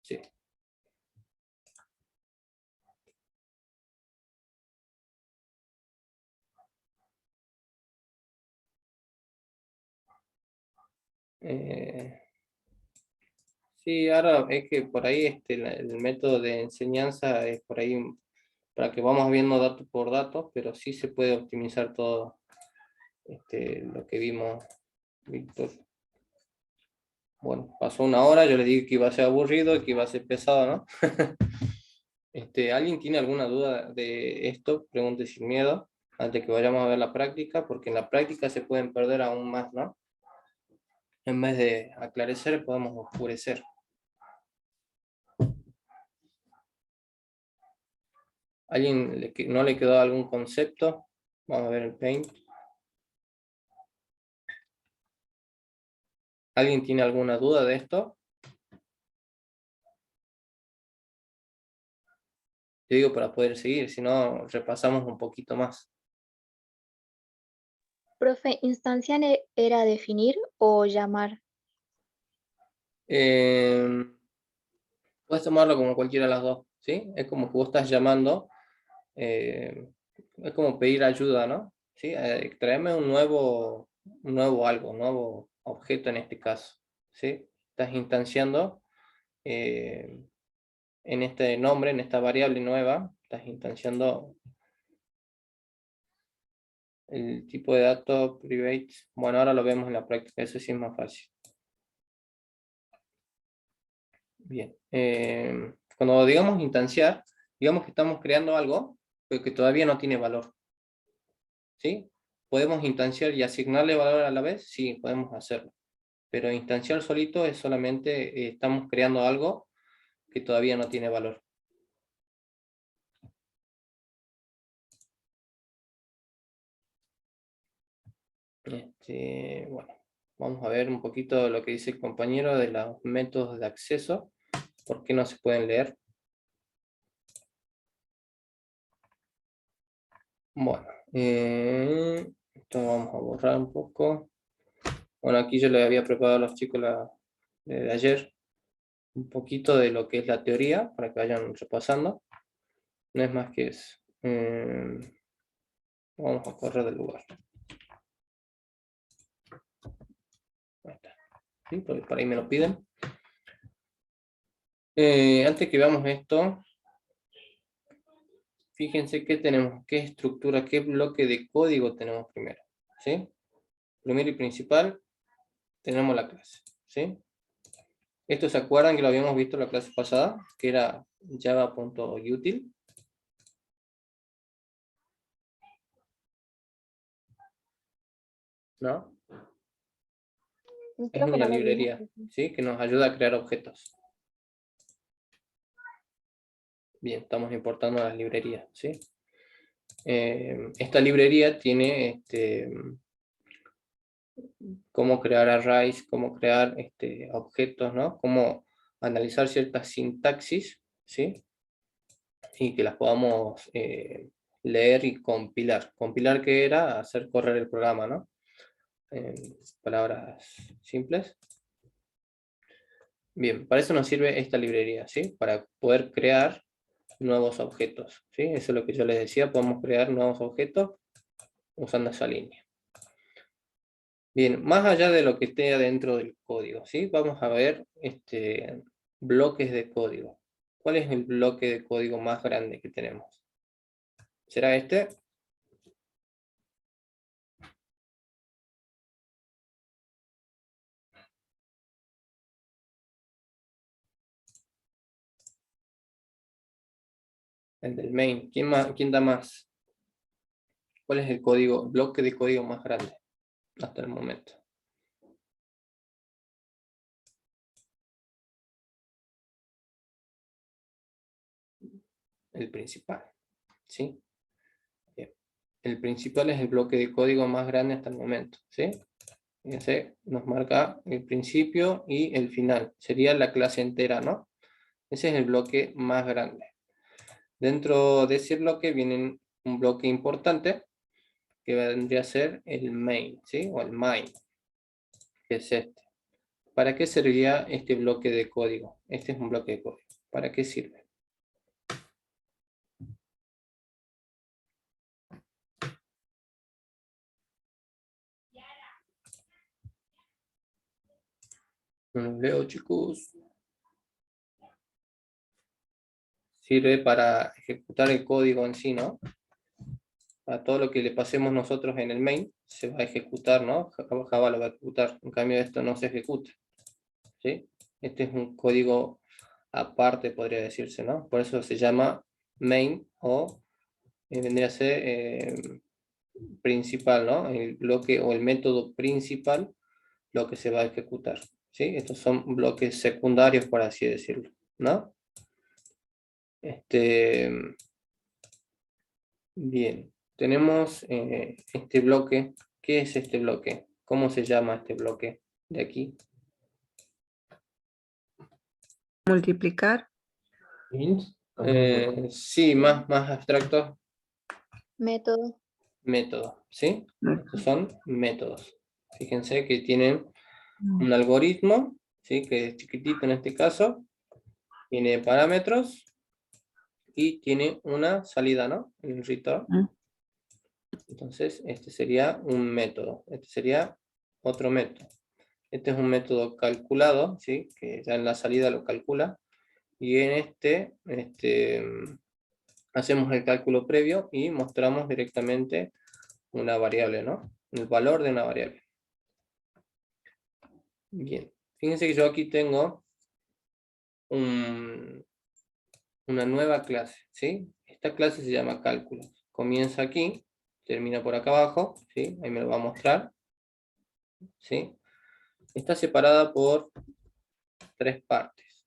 Sí. Sí, ahora es que por ahí el método de enseñanza es por ahí para que vamos viendo dato por dato, pero sí se puede optimizar todo lo que vimos, Víctor. Bueno, pasó una hora, yo les dije que iba a ser aburrido, que iba a ser pesado, ¿no? ¿Alguien tiene alguna duda de esto? Pregunte sin miedo, antes que vayamos a ver la práctica, porque en la práctica se pueden perder aún más, ¿no? En vez de aclarecer, podemos oscurecer. ¿Alguien no le quedó algún concepto? Vamos a ver el Paint. ¿Alguien tiene alguna duda de esto? Yo digo para poder seguir, si no, repasamos un poquito más. Profe, ¿instanciar era definir o llamar? Puedes tomarlo como cualquiera de las dos, ¿sí? Es como que vos estás llamando, es como pedir ayuda, ¿no? ¿Sí? Tráeme un nuevo algo, un nuevo objeto en este caso, ¿sí? Estás instanciando en este nombre, en esta variable nueva, estás instanciando el tipo de dato private. Bueno, ahora lo vemos en la práctica, eso sí es más fácil. Bien. Cuando digamos instanciar, digamos que estamos creando algo, pero que todavía no tiene valor. ¿Sí? ¿Podemos instanciar y asignarle valor a la vez? Sí, podemos hacerlo. Pero instanciar solito es solamente estamos creando algo que todavía no tiene valor. Bueno, vamos a ver un poquito lo que dice el compañero de los métodos de acceso. ¿Por qué no se pueden leer? Bueno, esto vamos a borrar un poco. Bueno, aquí yo le había preparado a los chicos de ayer un poquito de lo que es la teoría, para que vayan repasando. No es más que eso. Vamos a correr del lugar. Ahí está. ¿Sí? Porque por ahí me lo piden. Antes que veamos esto, fíjense qué tenemos, qué estructura, qué bloque de código tenemos primero. ¿Sí? Primero y principal, tenemos la clase. ¿Sí? Esto se acuerdan que lo habíamos visto en la clase pasada, que era java.util. ¿No? Es Creo que una no lo vimos. librería, ¿sí? Que nos ayuda a crear objetos. Bien, estamos importando las librerías, ¿sí? Esta librería tiene cómo crear arrays, cómo crear objetos, ¿no? Cómo analizar ciertas sintaxis, ¿sí? Y que las podamos leer y compilar. Compilar, ¿qué era? Hacer correr el programa, ¿no? En palabras simples. Bien, para eso nos sirve esta librería, ¿sí? Para poder crear nuevos objetos, ¿sí? Eso es lo que yo les decía, podemos crear nuevos objetos usando esa línea. Bien, más allá de lo que esté adentro del código, ¿sí? Vamos a ver bloques de código. ¿Cuál es el bloque de código más grande que tenemos? ¿Será este? El del main. ¿Quién da más? ¿Cuál es el código, bloque de código más grande hasta el momento? El principal, ¿sí? Bien. El principal es el bloque de código más grande hasta el momento, ¿sí? Fíjense, nos marca el principio y el final. Sería la clase entera, ¿no? Ese es el bloque más grande. Dentro de ese bloque viene un bloque importante que vendría a ser el main, ¿sí? O el main, que es este. ¿Para qué serviría este bloque de código? Este es un bloque de código. ¿Para qué sirve? No los leo, chicos. Sirve para ejecutar el código en sí, ¿no? A todo lo que le pasemos nosotros en el main se va a ejecutar, ¿no? Java lo va a ejecutar. En cambio esto no se ejecuta, ¿sí? Este es un código aparte, podría decirse, ¿no? Por eso se llama main o vendría a ser principal, ¿no? El bloque o el método principal, lo que se va a ejecutar, ¿sí? Estos son bloques secundarios, por así decirlo, ¿no? Bien, tenemos este bloque. ¿Qué es este bloque? ¿Cómo se llama este bloque de aquí? Multiplicar. Int. Sí, más abstracto. Método. Método, ¿sí? Estos son métodos. Fíjense que tienen un algoritmo, ¿sí? Que es chiquitito en este caso. Tiene parámetros y tiene una salida, ¿no? Un return. Entonces, este sería un método. Este sería otro método. Este es un método calculado, ¿sí? Que ya en la salida lo calcula. Y en este hacemos el cálculo previo y mostramos directamente una variable, ¿no? El valor de una variable. Bien. Fíjense que yo aquí tengo una nueva clase, ¿sí? Esta clase se llama cálculos. Comienza aquí, termina por acá abajo, ¿sí? Ahí me lo va a mostrar, ¿sí? Está separada por 3 partes.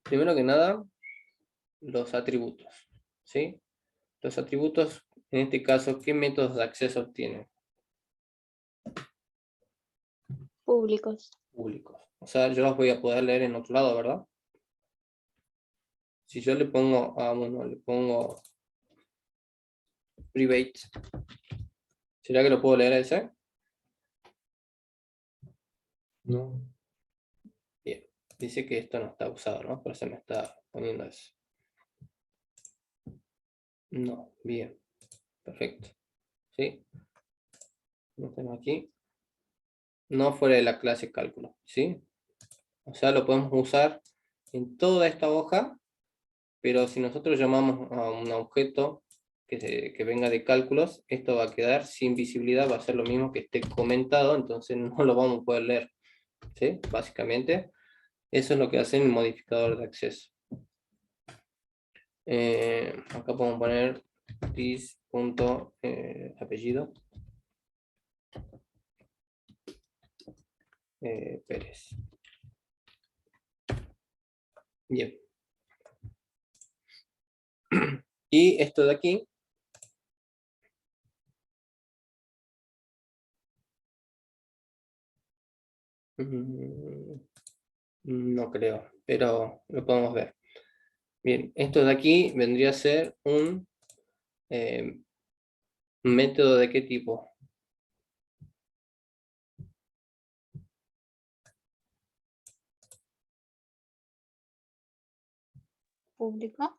Primero que nada, los atributos, ¿sí? Los atributos, en este caso, ¿qué métodos de acceso tienen? Públicos. Públicos. O sea, yo los voy a poder leer en otro lado, ¿verdad? Si yo le pongo, bueno, le pongo private, ¿será que lo puedo leer ese? No. Bien, dice que esto no está usado, ¿no? Por eso me está poniendo eso. No, bien, perfecto. ¿Sí? Lo tengo aquí. No fuera de la clase cálculo, ¿sí? O sea, lo podemos usar en toda esta hoja, pero si nosotros llamamos a un objeto que venga de cálculos, esto va a quedar sin visibilidad, va a ser lo mismo que esté comentado, entonces no lo vamos a poder leer, ¿sí? Básicamente, eso es lo que hace el modificador de acceso. Acá podemos poner apellido Pérez. Bien. Y esto de aquí no creo, pero lo podemos ver. Bien, esto de aquí vendría a ser un método de qué tipo. Público.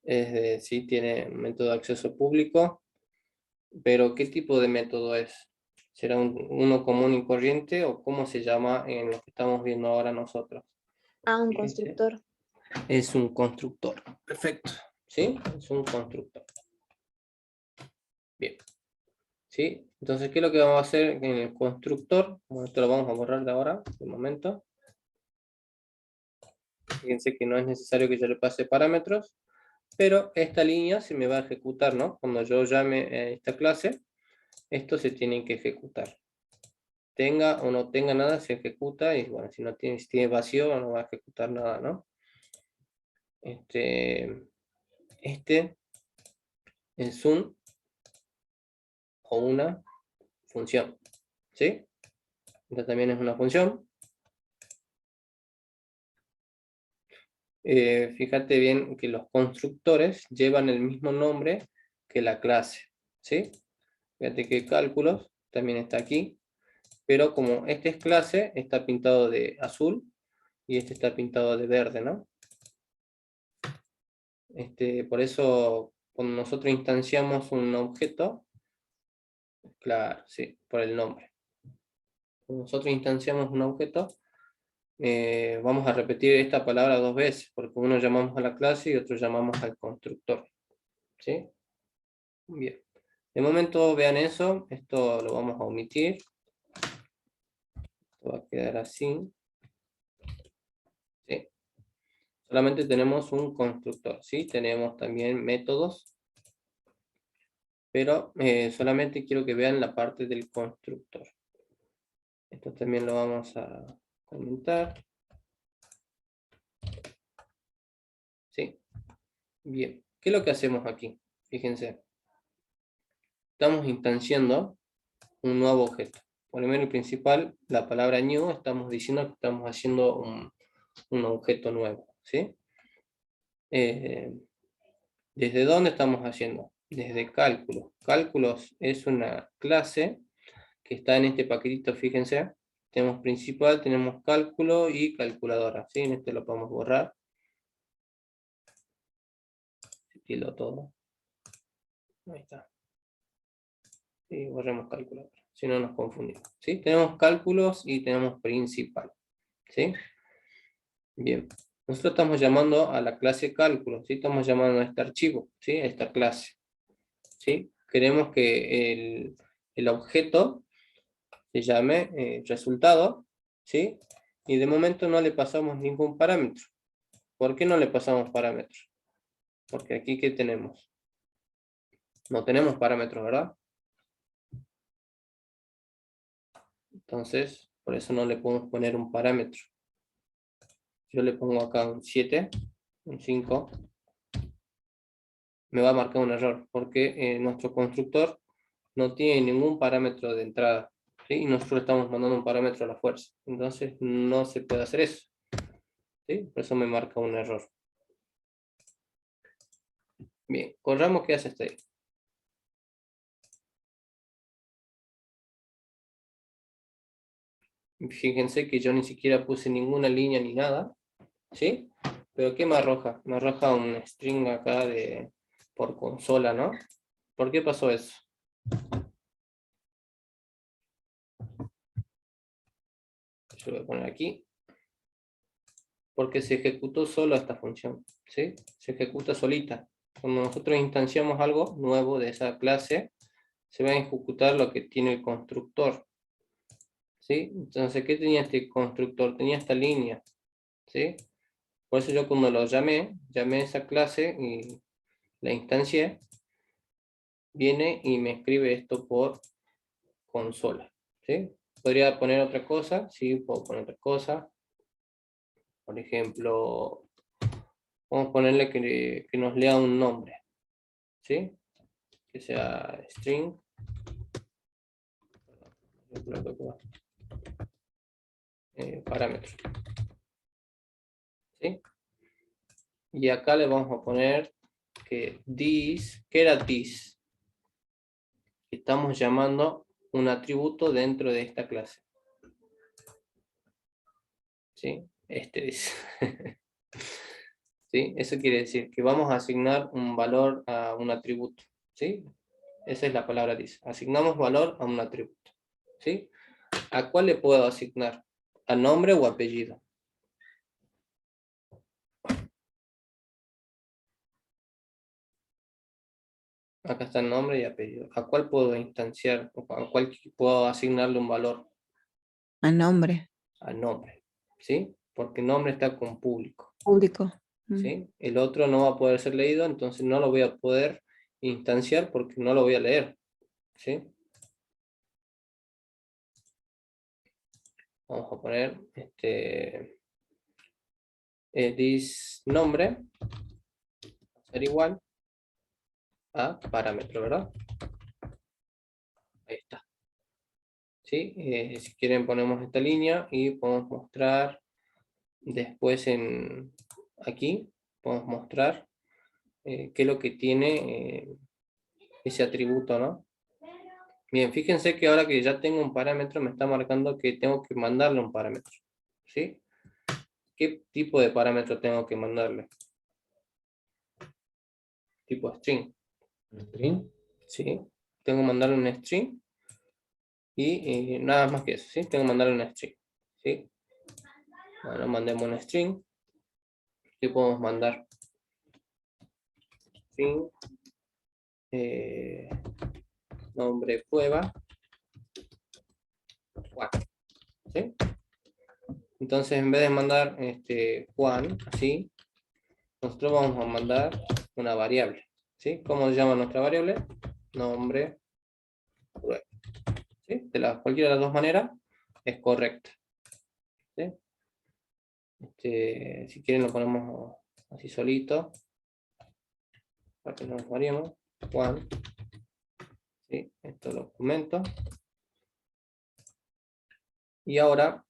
Sí, tiene un método de acceso público, pero ¿qué tipo de método es? ¿Será uno común y corriente o cómo se llama en lo que estamos viendo ahora nosotros? Un Fíjense. constructor. Es un constructor. Perfecto. ¿Sí? Es un constructor. Bien. ¿Sí? Entonces, ¿qué es lo que vamos a hacer en el constructor? Bueno, esto lo vamos a borrar de ahora, de momento. Fíjense que no es necesario que yo le pase parámetros, Pero esta línea se me va a ejecutar, ¿no? Cuando yo llame a esta clase, esto se tiene que ejecutar. Tenga o no tenga nada, se ejecuta, y bueno, si tiene vacío, no va a ejecutar nada, ¿no? Este es un o una función, ¿sí? Esta también es una función. Fíjate bien que los constructores llevan el mismo nombre que la clase, ¿sí? Fíjate que cálculos también está aquí, pero como este es clase, está pintado de azul y este está pintado de verde, ¿no? Por eso, cuando nosotros instanciamos un objeto, claro, sí, por el nombre. Cuando nosotros instanciamos un objeto, vamos a repetir esta palabra 2 veces, porque uno llamamos a la clase y otro llamamos al constructor, ¿sí? Bien. De momento vean eso, esto lo vamos a omitir. Esto va a quedar así. ¿Sí? Solamente tenemos un constructor, ¿sí? Tenemos también métodos, pero solamente quiero que vean la parte del constructor. Esto también lo vamos a comentar. ¿Sí? Bien. ¿Qué es lo que hacemos aquí? Fíjense. Estamos instanciando un nuevo objeto. Primero y principal, la palabra new, estamos diciendo que estamos haciendo un objeto nuevo, ¿sí? ¿Desde dónde estamos haciendo? Desde cálculo. Cálculos es una clase que está en este paquetito, fíjense. Tenemos principal, tenemos cálculo y calculadora, ¿sí? En este lo podemos borrar. Estilo todo. Ahí está. Y borremos calculadora, si no nos confundimos, ¿sí? Tenemos cálculos y tenemos principal, ¿sí? Bien. Nosotros estamos llamando a la clase cálculo, ¿sí? Estamos llamando a este archivo, ¿sí? A esta clase, ¿sí? Queremos que el objeto se llame resultado, ¿sí? Y de momento no le pasamos ningún parámetro. ¿Por qué no le pasamos parámetros? Porque aquí, ¿qué tenemos? No tenemos parámetros, ¿verdad? Entonces, por eso no le podemos poner un parámetro. Yo le pongo acá un 7, un 5. Me va a marcar un error, porque nuestro constructor no tiene ningún parámetro de entrada, ¿sí? Y nosotros estamos mandando un parámetro a la fuerza. Entonces no se puede hacer eso, ¿sí? Por eso me marca un error. Bien, corramos, ¿qué hace hasta ahí? Fíjense que yo ni siquiera puse ninguna línea ni nada, ¿sí? Pero ¿qué me arroja? Me arroja un string acá por consola, ¿no? ¿Por qué pasó eso? Yo voy a poner aquí. Porque se ejecutó solo esta función, ¿sí? Se ejecuta solita. Cuando nosotros instanciamos algo nuevo de esa clase, se va a ejecutar lo que tiene el constructor, ¿sí? Entonces, ¿qué tenía este constructor? Tenía esta línea, ¿sí? Por eso yo cuando lo llamé esa clase y la instancié, viene y me escribe esto por consola, ¿sí? ¿Podría poner otra cosa? Sí, puedo poner otra cosa. Por ejemplo, vamos a ponerle que nos lea un nombre, ¿sí? Que sea string. Parámetro. ¿Sí? Y acá le vamos a poner que this, ¿qué era this? Estamos llamando un atributo dentro de esta clase. ¿Sí? Este es. ¿Sí? Eso quiere decir que vamos a asignar un valor a un atributo. ¿Sí? Esa es la palabra this. Asignamos valor a un atributo. ¿Sí? ¿A cuál le puedo asignar? ¿A nombre o apellido? Acá está el nombre y apellido. ¿A cuál puedo instanciar? ¿A cuál puedo asignarle un valor? A nombre Al nombre. ¿Sí? Porque nombre está con público. público. ¿sí? El otro no va a poder ser leído, entonces no lo voy a poder instanciar porque no lo voy a leer, ¿sí? Vamos a poner this nombre va a ser igual a parámetro, ¿verdad? Ahí está. ¿Sí? Si quieren ponemos esta línea y podemos mostrar después aquí, podemos mostrar qué es lo que tiene ese atributo, ¿no? Bien, fíjense que ahora que ya tengo un parámetro me está marcando que tengo que mandarle un parámetro, ¿sí? ¿Qué tipo de parámetro tengo que mandarle? Tipo string. String. ¿Sí? Tengo que mandarle un string y nada más que eso, ¿sí? Tengo que mandarle un string, ¿sí? Bueno, mandemos un string. ¿Qué podemos mandar? String, nombre prueba, Juan, ¿sí? Entonces en vez de mandar Juan, así, nosotros vamos a mandar una variable, ¿sí? ¿Cómo se llama nuestra variable? Nombre prueba, ¿sí? Cualquiera de las dos maneras es correcta, ¿sí? Si quieren lo ponemos así solito, para que no nos variemos. Juan, ¿sí? Esto lo comento. Y ahora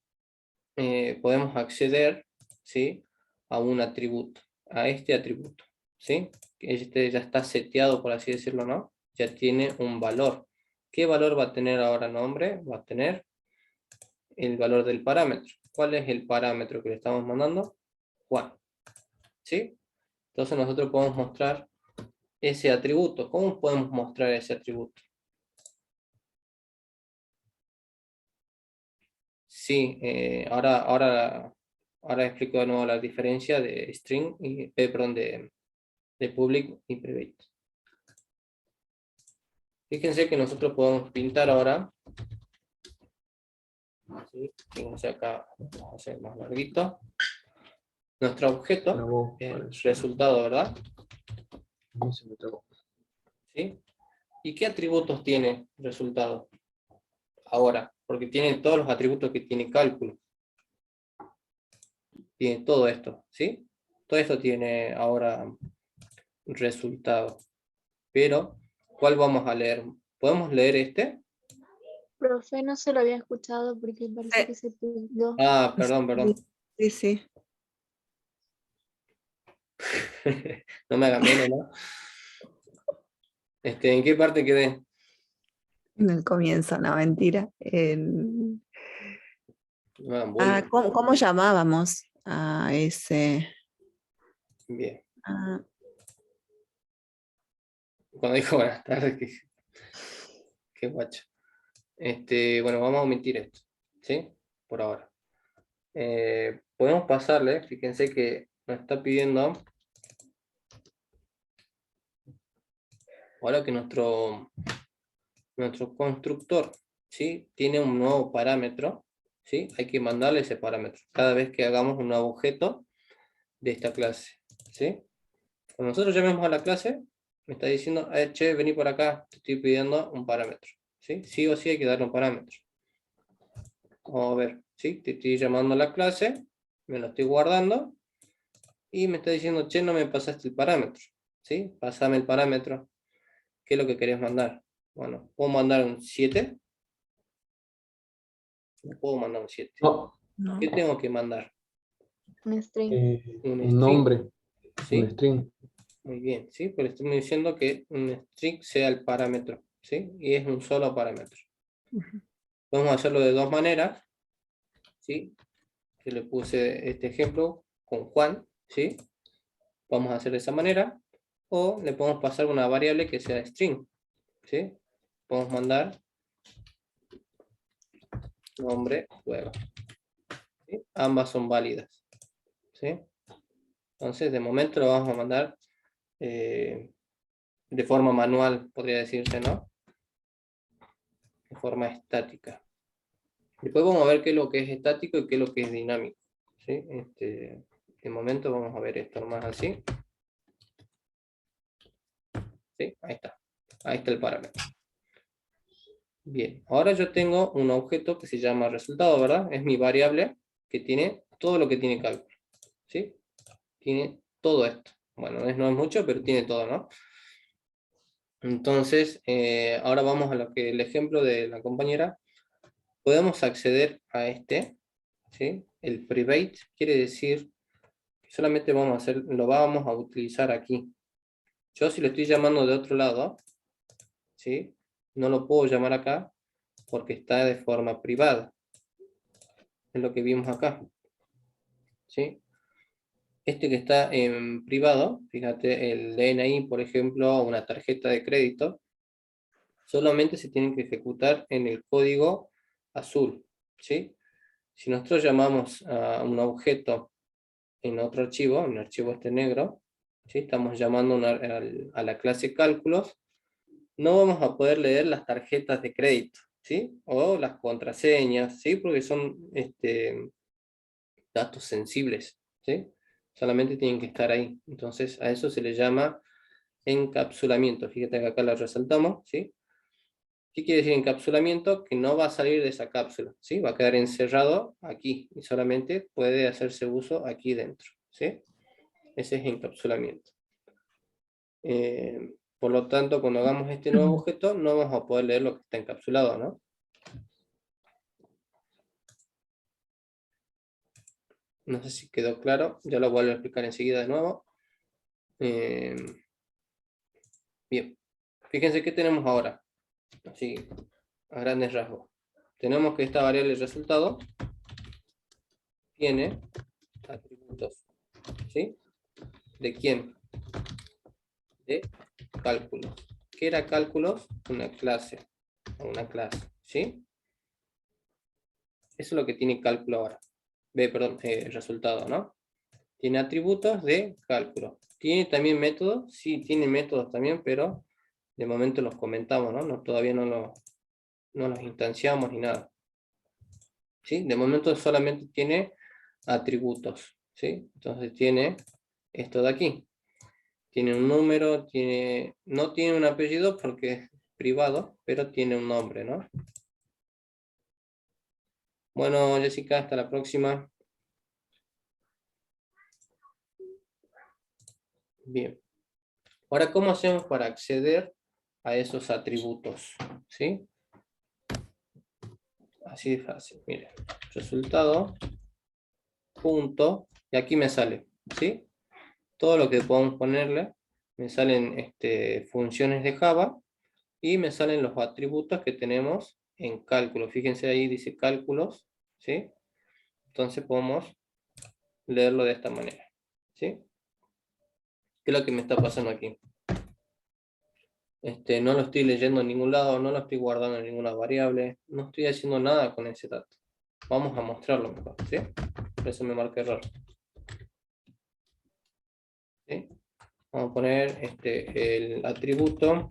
podemos acceder, ¿sí? A un atributo, a este atributo, ¿sí? Este ya está seteado, por así decirlo, ¿no? Ya tiene un valor. ¿Qué valor va a tener ahora nombre? Va a tener el valor del parámetro. ¿Cuál es el parámetro que le estamos mandando? Juan, ¿sí? Entonces nosotros podemos mostrar ese atributo. ¿Cómo podemos mostrar ese atributo? Sí, ahora explico de nuevo la diferencia de string y, perdón, de public y private. Fíjense que nosotros podemos pintar ahora, ¿sí? Fíjense acá, vamos a hacer más larguito, nuestro objeto, Trabó, el parece. resultado, ¿verdad? No se me trabó. ¿Sí? ¿Y qué atributos tiene el resultado? Ahora, porque tiene todos los atributos que tiene cálculo. Tiene todo esto, ¿sí? Todo esto tiene ahora resultado. Pero, ¿cuál vamos a leer? ¿Podemos leer este? Profe, no se lo había escuchado porque parece que se perdió. Ah, perdón. Sí, sí. No me hagan menos, ¿no? ¿En qué parte quedé? En el comienzo, no, mentira. No me hagan bullying. ¿Cómo llamábamos a ese? Bien. Ah, Cuando dijo buenas tardes, qué guacho. Bueno, vamos a omitir esto, ¿sí? Por ahora. Podemos pasarle, fíjense que nos está pidiendo, ahora que nuestro constructor, ¿sí? Tiene un nuevo parámetro, ¿sí? Hay que mandarle ese parámetro cada vez que hagamos un nuevo objeto de esta clase, ¿sí? Cuando nosotros llamemos a la clase, me está diciendo, che, vení por acá, te estoy pidiendo un parámetro, ¿sí? Sí o sí hay que darle un parámetro. Vamos a ver, ¿sí? Te estoy llamando a la clase, me lo estoy guardando, y me está diciendo, che, no me pasaste el parámetro, ¿sí? Pásame el parámetro. ¿Qué es lo que querés mandar? Bueno, ¿puedo mandar un 7? No puedo mandar un 7. No, no. ¿Qué tengo que mandar? Un string. Un un string, nombre, ¿sí? un string. Muy bien, ¿sí? Pero estoy diciendo que un string sea el parámetro, ¿sí? Y es un solo parámetro. Podemos hacerlo de dos maneras, ¿sí? Que le puse este ejemplo con Juan, ¿sí? Vamos a hacer de esa manera. O le podemos pasar una variable que sea string, ¿sí? Podemos mandar nombre, juego, ¿sí? Ambas son válidas, ¿sí? Entonces, de momento lo vamos a mandar de forma manual, podría decirse, ¿no? De forma estática. Después vamos a ver qué es lo que es estático y qué es lo que es dinámico, ¿sí? De momento vamos a ver esto más así. ¿Sí? Ahí está. Ahí está el parámetro. Bien, ahora yo tengo un objeto que se llama resultado, ¿verdad? Es mi variable que tiene todo lo que tiene cálculo. ¿Sí? Tiene todo esto. Bueno, no es mucho, pero tiene todo, ¿no? Entonces, ahora vamos a lo que el ejemplo de la compañera. Podemos acceder a este, ¿sí? El private quiere decir que solamente lo vamos a utilizar aquí. Yo si lo estoy llamando de otro lado, ¿sí? No lo puedo llamar acá porque está de forma privada. Es lo que vimos acá. ¿Sí? Este que está en privado, fíjate, el DNI, por ejemplo, una tarjeta de crédito, solamente se tienen que ejecutar en el código azul. ¿Sí? Si nosotros llamamos a un objeto en otro archivo, en el archivo este negro, ¿sí? Estamos llamando a la clase cálculos, no vamos a poder leer las tarjetas de crédito, ¿sí? O las contraseñas, ¿sí? Porque son datos sensibles, ¿sí? Solamente tienen que estar ahí. Entonces a eso se le llama encapsulamiento. Fíjate que acá lo resaltamos, ¿sí? ¿Qué quiere decir encapsulamiento? Que no va a salir de esa cápsula, ¿sí? Va a quedar encerrado aquí y solamente puede hacerse uso aquí dentro, ¿sí? Ese es encapsulamiento. Por lo tanto, cuando hagamos este nuevo objeto, no vamos a poder leer lo que está encapsulado, ¿no? No sé si quedó claro, ya lo vuelvo a explicar enseguida de nuevo. Bien, fíjense qué tenemos ahora, así a grandes rasgos. Tenemos que esta variable resultado tiene atributos, ¿sí? ¿De quién? De cálculos. ¿Qué era cálculos? Una clase, ¿sí? Eso es lo que tiene cálculo ahora. Resultado, ¿no? Tiene atributos de cálculo. ¿Tiene también métodos? Sí, tiene métodos también, pero de momento los comentamos, ¿no? Todavía no los instanciamos ni nada. ¿Sí? De momento solamente tiene atributos, ¿sí? Entonces tiene esto de aquí. Tiene un número, no tiene un apellido porque es privado, pero tiene un nombre, ¿no? Bueno, Jessica, hasta la próxima. Bien. Ahora, ¿cómo hacemos para acceder a esos atributos? ¿Sí? Así de fácil. Miren, resultado, punto, y aquí me sale, ¿sí? Todo lo que podemos ponerle, me salen funciones de Java, y me salen los atributos que tenemos en cálculo. Fíjense ahí, dice cálculos, ¿sí? Entonces podemos leerlo de esta manera, ¿sí? ¿Qué es lo que me está pasando aquí? No lo estoy leyendo en ningún lado, no lo estoy guardando en ninguna variable, no estoy haciendo nada con ese dato. Vamos a mostrarlo mejor, ¿sí? Por eso me marca error. ¿Sí? Vamos a poner el atributo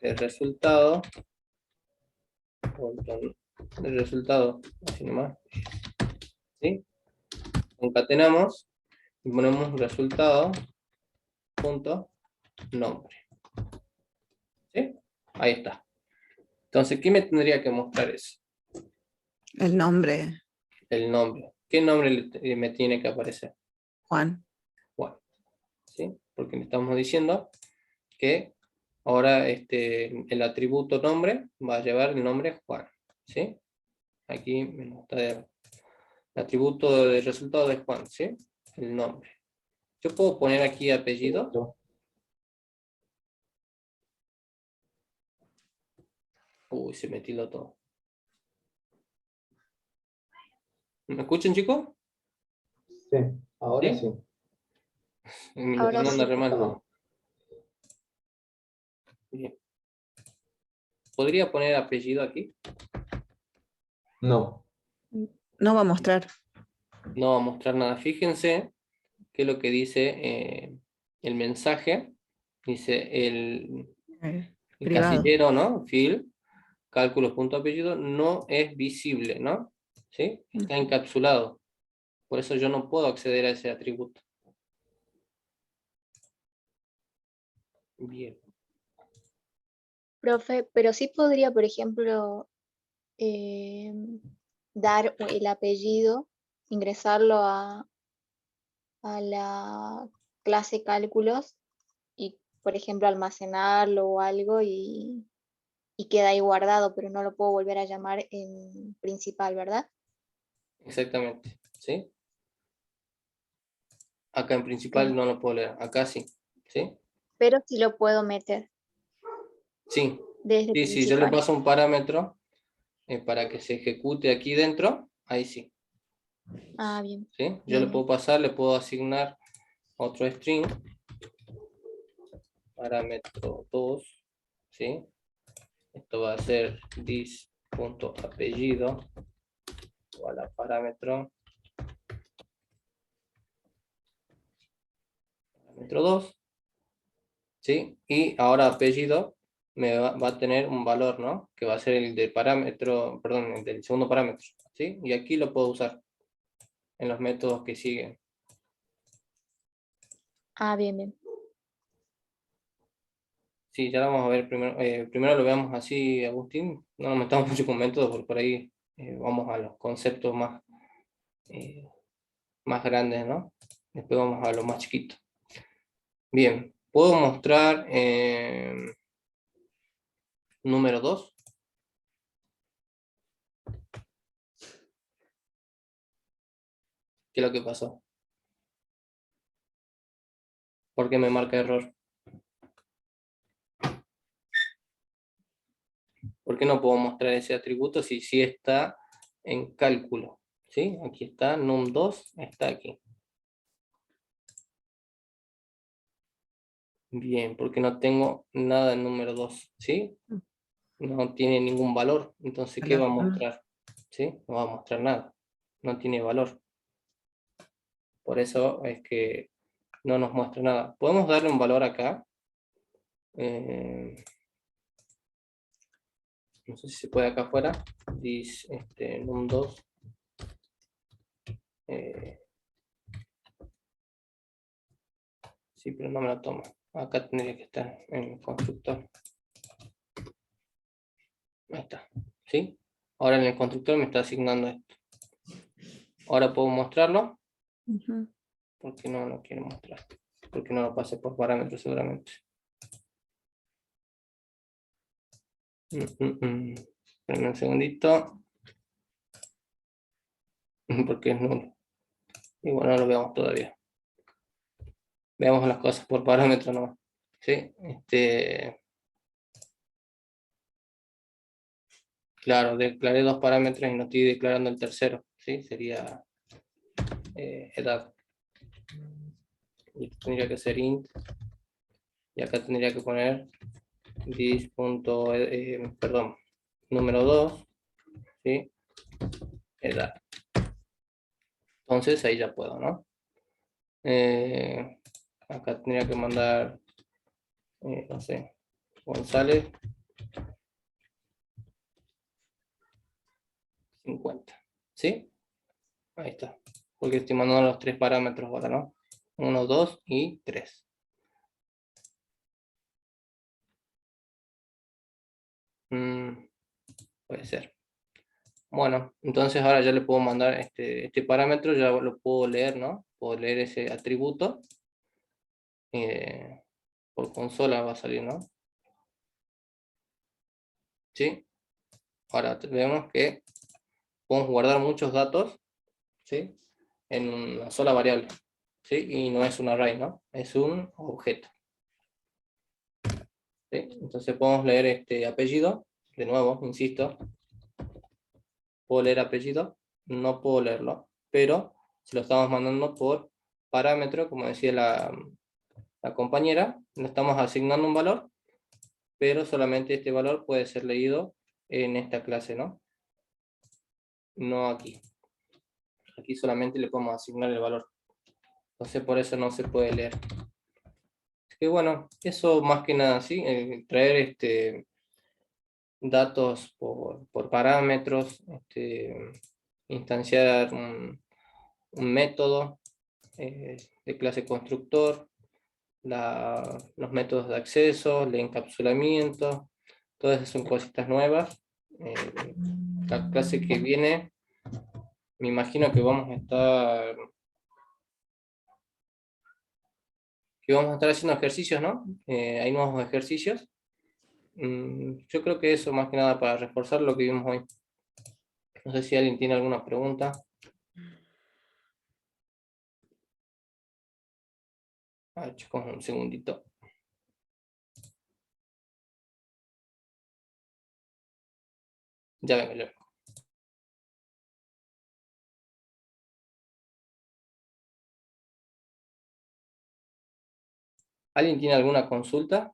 del resultado, así nomás, ¿sí? Concatenamos y ponemos resultado punto nombre. ¿Sí? Ahí está. Entonces, ¿qué me tendría que mostrar eso? El nombre, El nombre. ¿Qué nombre me tiene que aparecer? Juan. Juan. ¿Sí? Porque le estamos diciendo que ahora el atributo nombre va a llevar el nombre Juan. ¿Sí? Aquí me está el atributo de resultado de Juan, ¿sí? El nombre. Yo puedo poner aquí apellido. Uy, se me tildó todo. ¿Me escuchan, chicos? Sí, ahora ¿Sí? sí. Mi Ahora internet anda sí. re mal. No. Bien. ¿Podría poner apellido aquí? No. No va a mostrar. No va a mostrar nada. Fíjense qué es lo que dice el mensaje. Dice el Privado. casillero, ¿no? Field, cálculos punto apellido, no es visible, ¿no? ¿Sí? Está encapsulado. Por eso yo no puedo acceder a ese atributo. Bien. Profe, pero sí podría, por ejemplo, dar el apellido, ingresarlo a la clase cálculos y, por ejemplo, almacenarlo o algo y queda ahí guardado, pero no lo puedo volver a llamar en principal, ¿verdad? Exactamente. ¿Sí? Acá en principal Ok. no lo puedo leer. Acá sí. ¿Sí? Pero sí lo puedo meter Sí. desde Sí, sí, yo le principal. paso un parámetro para que se ejecute aquí dentro. Ahí sí. Ah, bien, ¿Sí? Yo le bien, puedo bien. pasar, le puedo asignar otro string, parámetro 2, ¿sí? Esto va a ser this.apellido igual a parámetro 2, ¿sí? Y ahora apellido va a tener un valor, ¿no? Que va a ser el del parámetro, perdón, el del segundo parámetro, ¿sí? Y aquí lo puedo usar en los métodos que siguen. Ah, bien, bien. Sí, ya lo vamos a ver primero. Primero lo veamos así, Agustín. No nos metamos mucho con métodos, porque por ahí vamos a los conceptos más grandes, ¿no? Después vamos a lo más chiquito. Bien, puedo mostrar número 2. ¿Qué es lo que pasó? ¿Por qué me marca error? ¿Por qué no puedo mostrar ese atributo si sí está en cálculo? ¿Sí? Aquí está, num2 está aquí. Bien, porque no tengo nada en número 2, ¿sí? No tiene ningún valor. Entonces, ¿qué va a mostrar? ¿Sí? No va a mostrar nada. No tiene valor. Por eso es que no nos muestra nada. Podemos darle un valor acá. No sé si se puede acá afuera. This, num2. Sí, pero no me lo toma. Acá tendría que estar en el constructor. Ahí está. ¿Sí? Ahora en el constructor me está asignando esto. Ahora puedo mostrarlo. Ujú. ¿Por qué no lo quiero mostrar? Porque no lo pasé por parámetros seguramente. Espérame un segundito. Porque es nulo. Y bueno, no lo veamos todavía. Veamos las cosas por parámetro nomás. ¿Sí? Claro, declaré 2 parámetros y no estoy declarando el tercero. ¿Sí? Sería edad. Y tendría que ser int. Y acá tendría que poner this. Perdón, número 2. ¿Sí? Edad. Entonces ahí ya puedo, ¿no? Acá tendría que mandar, no sé, González 50. ¿Sí? Ahí está. Porque estoy mandando los 3 parámetros ahora, ¿no? 1, 2 y 3. Puede ser. Bueno, entonces ahora ya le puedo mandar este parámetro, ya lo puedo leer, ¿no? Puedo leer ese atributo. Por consola va a salir, ¿no? ¿Sí? Ahora vemos que podemos guardar muchos datos, ¿sí? En una sola variable, ¿sí? Y no es un array, ¿no? Es un objeto. ¿Sí? Entonces podemos leer este apellido, de nuevo, insisto, puedo leer apellido, no puedo leerlo, pero si lo estamos mandando por parámetro, como decía la compañera, le estamos asignando un valor, pero solamente este valor puede ser leído en esta clase, ¿no? No aquí. Aquí solamente le podemos asignar el valor. Entonces por eso no se puede leer. Así que bueno, eso más que nada, ¿sí? Traer datos por parámetros, instanciar un método de clase constructor, los métodos de acceso, el encapsulamiento, todas esas son cositas nuevas. La clase que viene, me imagino que vamos a estar haciendo ejercicios, ¿no? Hay nuevos ejercicios. Yo creo que eso más que nada para reforzar lo que vimos hoy. No sé si alguien tiene alguna pregunta. Chicos, un segundito. Ya vengo yo. ¿Alguien tiene alguna consulta?